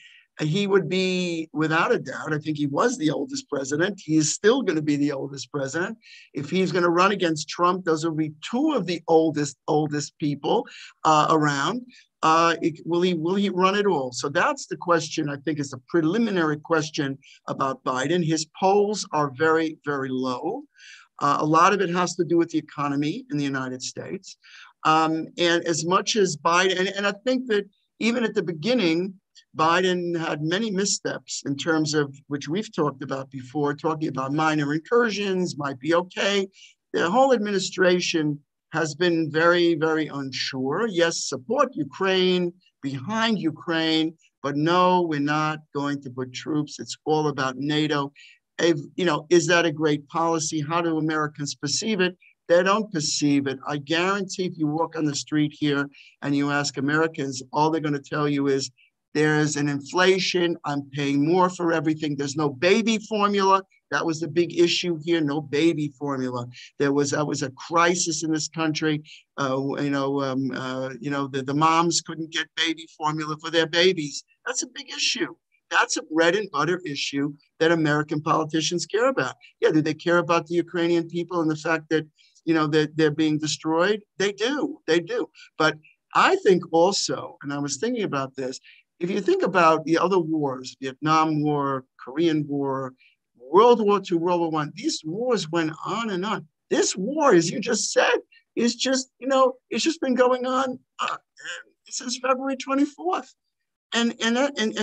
he would be, without a doubt, I think he was the oldest president. He is still going to be the oldest president. If he's going to run against Trump, those will be two of the oldest people around. Will he run at all? So that's the question, I think, is a preliminary question about Biden. His polls are very, very low. A lot of it has to do with the economy in the United States. And as much as Biden, and I think that even at the beginning, Biden had many missteps in terms of, which we've talked about before, talking about minor incursions might be okay. The whole administration has been very, very unsure. Yes, support Ukraine, behind Ukraine, but no, we're not going to put troops. It's all about NATO. Is that a great policy? How do Americans perceive it? They don't perceive it. I guarantee if you walk on the street here and you ask Americans, all they're going to tell you is, there's an inflation. I'm paying more for everything. There's no baby formula. That was the big issue here. No baby formula. That was a crisis in this country. The moms couldn't get baby formula for their babies. That's a big issue. That's a bread and butter issue that American politicians care about. Yeah, do they care about the Ukrainian people and the fact that that they're being destroyed? They do. But I think also, and I was thinking about this, if you think about the other wars, Vietnam War, Korean War, World War II, World War I, these wars went on and on. This war, as you just said, is just, it's just been going on since February 24th. And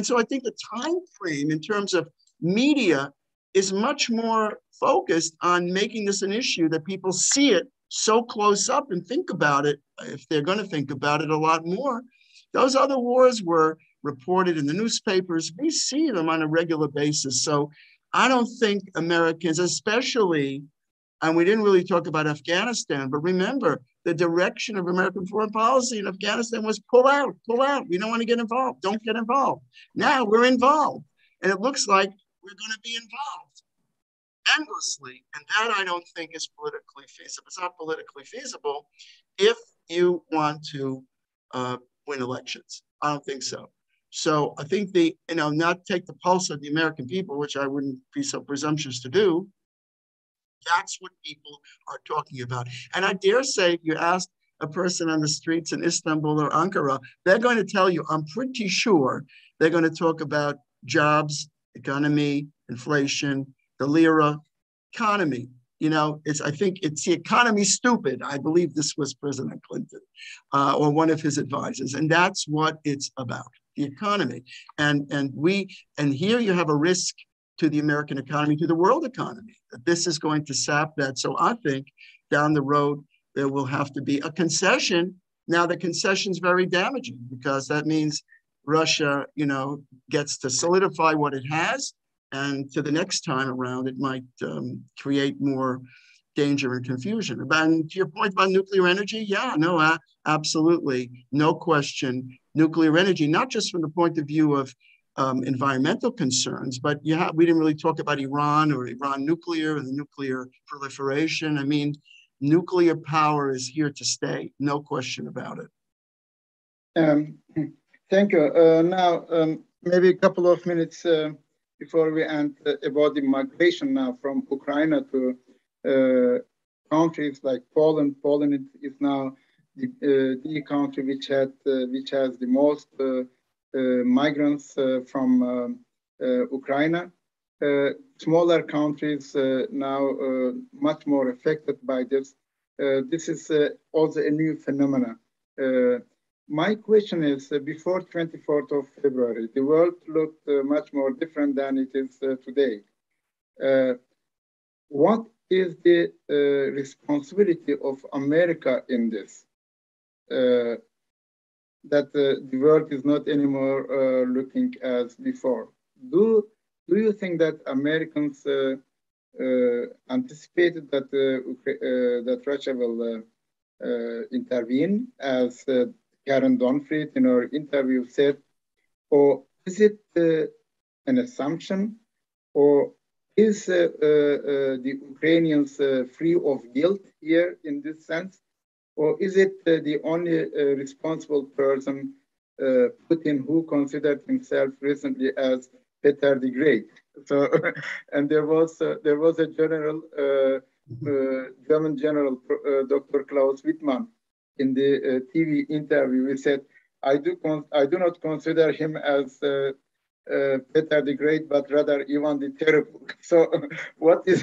so I think the time frame in terms of media is much more focused on making this an issue that people see it so close up and think about it, if they're going to think about it a lot more. Those other wars were reported in the newspapers. We see them on a regular basis. So I don't think Americans, especially, and we didn't really talk about Afghanistan, but remember, the direction of American foreign policy in Afghanistan was pull out. We don't want to get involved. Don't get involved. Now we're involved. And it looks like we're going to be involved endlessly. And that I don't think is politically feasible. It's not politically feasible if you want to win elections. I don't think so. So I think not take the pulse of the American people, which I wouldn't be so presumptuous to do. That's what people are talking about. And I dare say, if you ask a person on the streets in Istanbul or Ankara, they're going to tell you, I'm pretty sure they're going to talk about jobs, economy, inflation, the lira, economy. I think it's the economy stupid. I believe this was President Clinton or one of his advisors. And that's what it's about, the economy. And here you have a risk to the American economy, to the world economy, that this is going to sap that. So I think down the road, there will have to be a concession. Now the concession is very damaging because that means Russia, gets to solidify what it has. And to the next time around, it might create more danger and confusion. And to your point about nuclear energy, absolutely, no question. Nuclear energy, not just from the point of view of environmental concerns, but we didn't really talk about Iran or Iran nuclear and the nuclear proliferation. I mean, nuclear power is here to stay, no question about it. Thank you. Now, maybe a couple of minutes before we end about the migration now from Ukraine to countries like Poland. Poland is now the country which has the most migrants from Ukraine. Smaller countries now much more affected by this. This is also a new phenomenon. My question is, before 24th of February, the world looked much more different than it is today. What is the responsibility of America in this? That the world is not anymore looking as before. Do you think that Americans anticipated that that Russia will intervene, as Karen Donfried in her interview said, or is it an assumption, or is the Ukrainians free of guilt here in this sense, or is it the only responsible person, Putin, who considered himself recently as Peter the Great? So, and there was a general, German general, Dr. Klaus Wittmann, in the TV interview. He said, I do not consider him as Peter the Great, but rather Ivan the Terrible." So, what is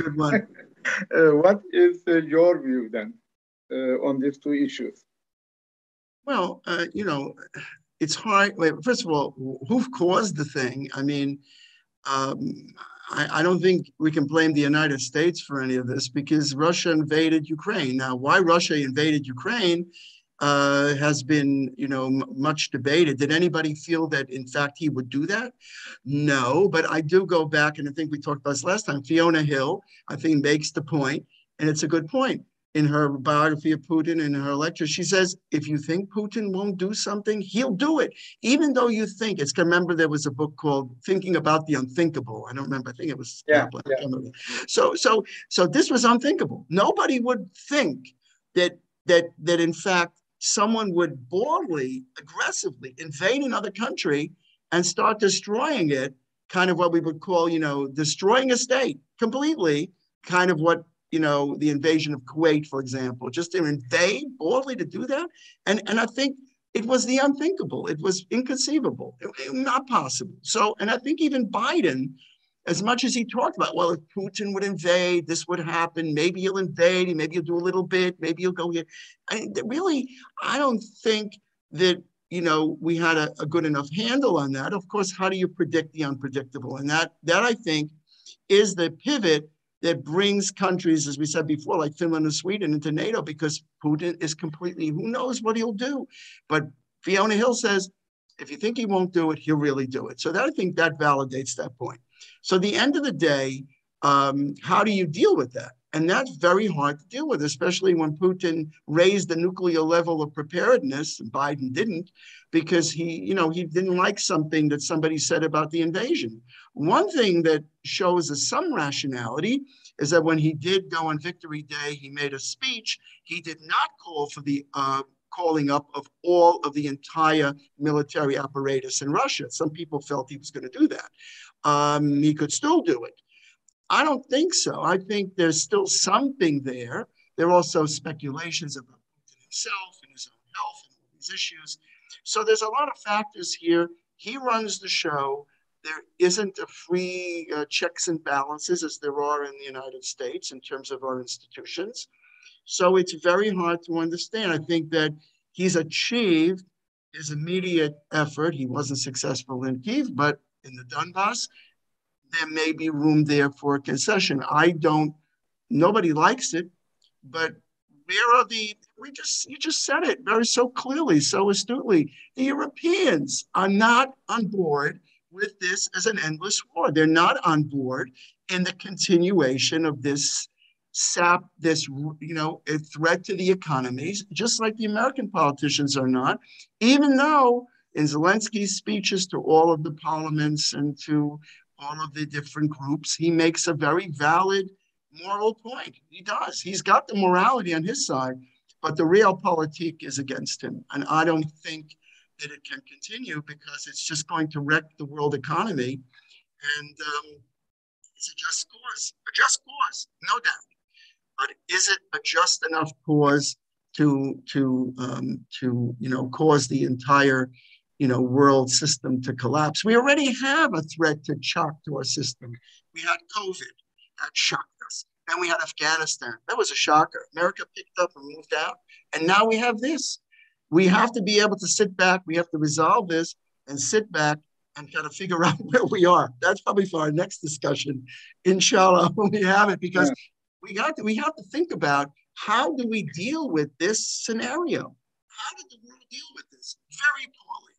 what is your view then on these two issues? Well, it's hard. Wait, first of all, who caused the thing? I mean, I don't think we can blame the United States for any of this because Russia invaded Ukraine. Now, why Russia invaded Ukraine has been, much debated. Did anybody feel that, in fact, he would do that? No, but I do go back, and I think we talked about this last time. Fiona Hill, I think, makes the point, and it's a good point. In her biography of Putin, in her lecture, she says, if you think Putin won't do something, he'll do it. Even though you think, remember there was a book called Thinking About the Unthinkable. I don't remember, I think it was Kaplan. Yeah. So this was unthinkable. Nobody would think that in fact, someone would boldly, aggressively invade another country and start destroying it, kind of what we would call, destroying a state completely, kind of what, the invasion of Kuwait, for example, just to invade boldly to do that. And I think it was the unthinkable. It was inconceivable, not possible. So, and I think even Biden, as much as he talked about, well, if Putin would invade, this would happen. Maybe he'll invade, maybe he'll do a little bit, maybe he'll go here. I don't think that, we had a good enough handle on that. Of course, how do you predict the unpredictable? And that I think is the pivot that brings countries, as we said before, like Finland and Sweden into NATO, because Putin is completely, who knows what he'll do. But Fiona Hill says, if you think he won't do it, he'll really do it. So I think that validates that point. So at the end of the day, how do you deal with that? And that's very hard to deal with, especially when Putin raised the nuclear level of preparedness, and Biden didn't, because he didn't like something that somebody said about the invasion. One thing that shows us some rationality is that when he did go on Victory Day, he made a speech. He did not call for the calling up of all of the entire military apparatus in Russia. Some people felt he was going to do that. He could still do it. I don't think so. I think there's still something there. There are also speculations about Putin himself and his own health and all these issues. So there's a lot of factors here. He runs the show. There isn't a free checks and balances as there are in the United States in terms of our institutions. So it's very hard to understand. I think that he's achieved his immediate effort. He wasn't successful in Kyiv, but in the Donbass, there may be room there for a concession. Nobody likes it, but where are you just said it so clearly, so astutely. The Europeans are not on board with this as an endless war. They're not on board in the continuation of this a threat to the economies, just like the American politicians are not, even though in Zelensky's speeches to all of the parliaments and to all of the different groups, he makes a very valid moral point. He does. He's got the morality on his side, but the realpolitik is against him. And I don't think that it can continue because it's just going to wreck the world economy. And it's a just cause, no doubt. But is it a just enough cause to cause the entire world system to collapse? We already have a threat to shock to our system. We had COVID, that shocked us. Then we had Afghanistan, that was a shocker. America picked up and moved out, and now we have this. We have to be able to sit back, we have to resolve this and sit back and kind of figure out where we are. That's probably for our next discussion, inshallah, when we have it, because we have to think about how do we deal with this scenario? How did the world deal with this? Very poorly.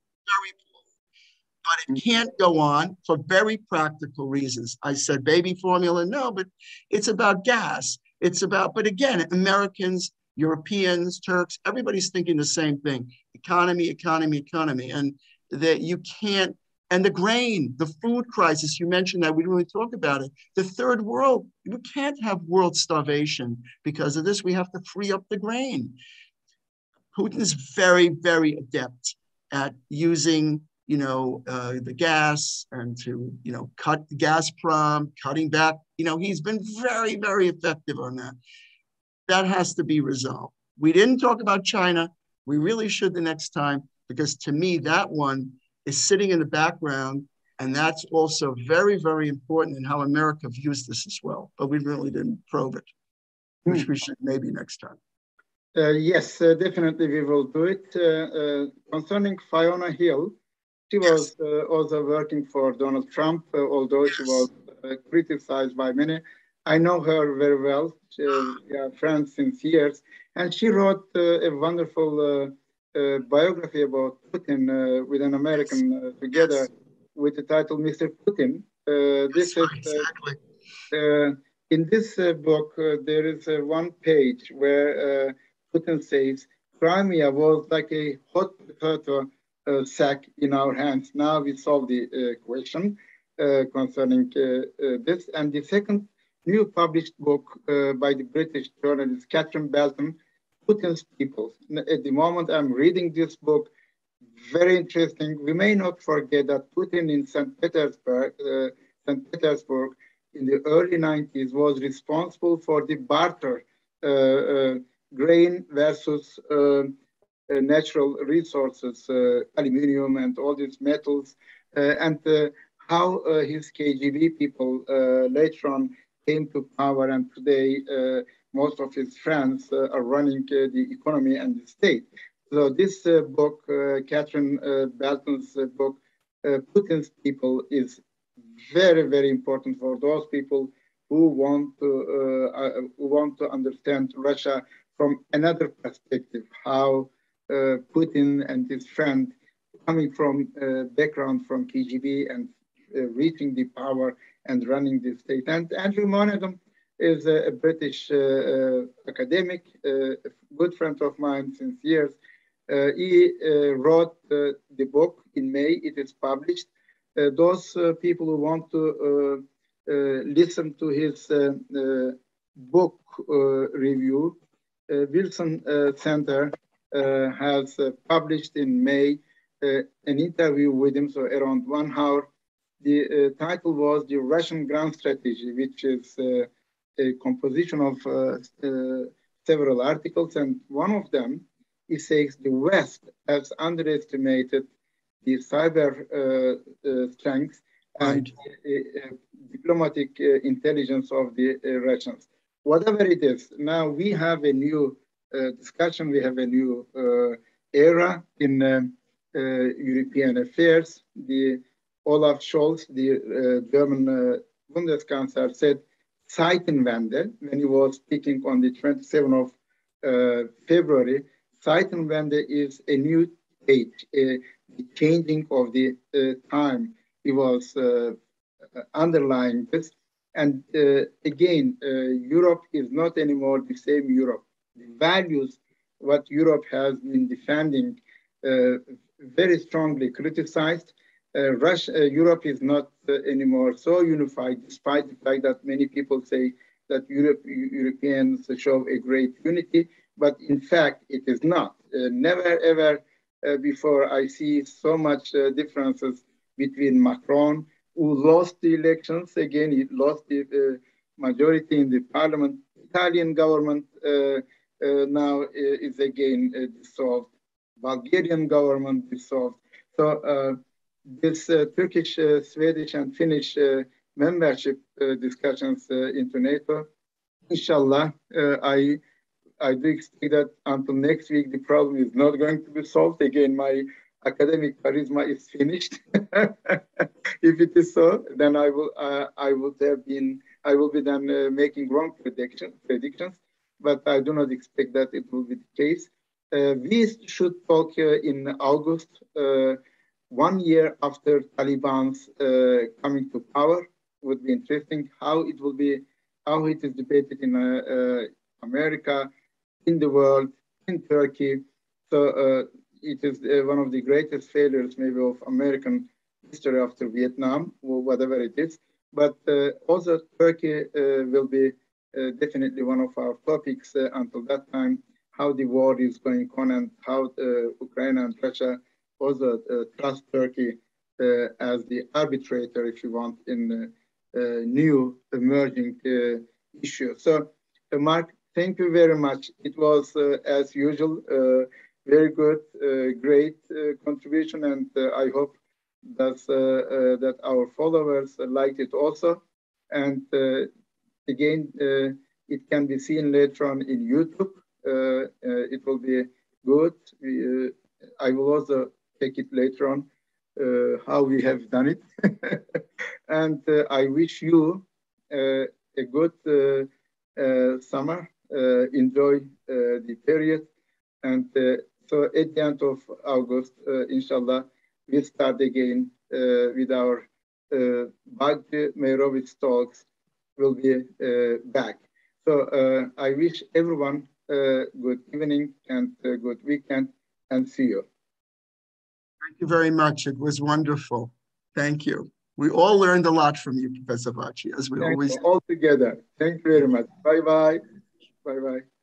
But it can't go on for very practical reasons. I said baby formula, no, but it's about gas. But again, Americans, Europeans, Turks, everybody's thinking the same thing. Economy. And that you can't, and the grain, the food crisis, you mentioned that, we didn't really talk about it. The third world, we can't have world starvation because of this. We have to free up the grain. Putin's very, very adept at using, the gas and to, cut Gazprom, cutting back. He's been very, very effective on that. That has to be resolved. We didn't talk about China. We really should the next time, because to me, that one is sitting in the background. And that's also very, very important in how America views this as well. But we really didn't probe it, which we should maybe next time. Yes, definitely we will do it. Concerning Fiona Hill, she was also working for Donald Trump, although she was criticized by many. I know her very well. We are friends since years. And she wrote a wonderful biography about Putin with an American together with the title Mr. Putin. This is in this book, there is one page where Putin says, Crimea was like a hot potato sack in our hands. Now we solve the question concerning this. And the second new published book by the British journalist Catherine Belton, Putin's People. At the moment I'm reading this book, very interesting. We may not forget that Putin in St. Petersburg in the early 90s was responsible for the barter, grain versus natural resources, aluminum and all these metals, and how his KGB people later on came to power, and today most of his friends are running the economy and the state. So this book, Catherine Belton's book, Putin's People, is very, very important for those people who want to understand Russia from another perspective, how Putin and his friend, coming from background from KGB and reaching the power and running the state. And Andrew Monaghan is a British academic, a good friend of mine since years. He wrote the book in May. It is published. Those people who want to listen to his book review, Wilson Center has published in May an interview with him, so around 1 hour. The title was The Russian Grand Strategy, which is a composition of several articles, and one of them, he says the West has underestimated the cyber strength and diplomatic intelligence of the Russians. Whatever it is, now we have a new discussion, we have a new era in European affairs. The Olaf Scholz, the German Bundeskanzler, said Zeitenwende when he was speaking on the 27th of February. Zeitenwende is a new age, the changing of the time. He was underlying this. And again, Europe is not anymore the same Europe. The values, what Europe has been defending, very strongly criticized. Europe is not anymore so unified, despite the fact that many people say that Europeans show a great unity, but in fact, it is not. Never ever before I see so much differences between Macron, who lost the elections. Again, he lost the majority in the parliament. Italian government now is again dissolved. Bulgarian government dissolved. So this Turkish, Swedish, and Finnish membership discussions into NATO, inshallah, I do expect that until next week, the problem is not going to be solved. Again, my academic charisma is finished. If it is so, then I will be then making wrong predictions, but I do not expect that it will be the case. We should talk in August, 1 year after Taliban's coming to power. Would be interesting how it will be, how it is debated in America, in the world, in Turkey. So it is one of the greatest failures maybe of American history after Vietnam, or whatever it is. But also Turkey will be definitely one of our topics until that time, how the war is going on and how Ukraine and Russia also trust Turkey as the arbitrator, if you want, in new emerging issues. So, Mark, thank you very much. It was, as usual, very good, great contribution, and I hope that our followers liked it also. And again, it can be seen later on in YouTube. It will be good. I will also take it later on how we have done it. And I wish you a good summer. Enjoy the period. And so at the end of August, inshallah, we start again with our Bagci Meirowitz talks. Will be back. So I wish everyone good evening and good weekend, and see you. Thank you very much. It was wonderful. Thank you. We all learned a lot from you, Professor Bagci, as we always do. All together. Thank you very much. Bye-bye. Bye-bye.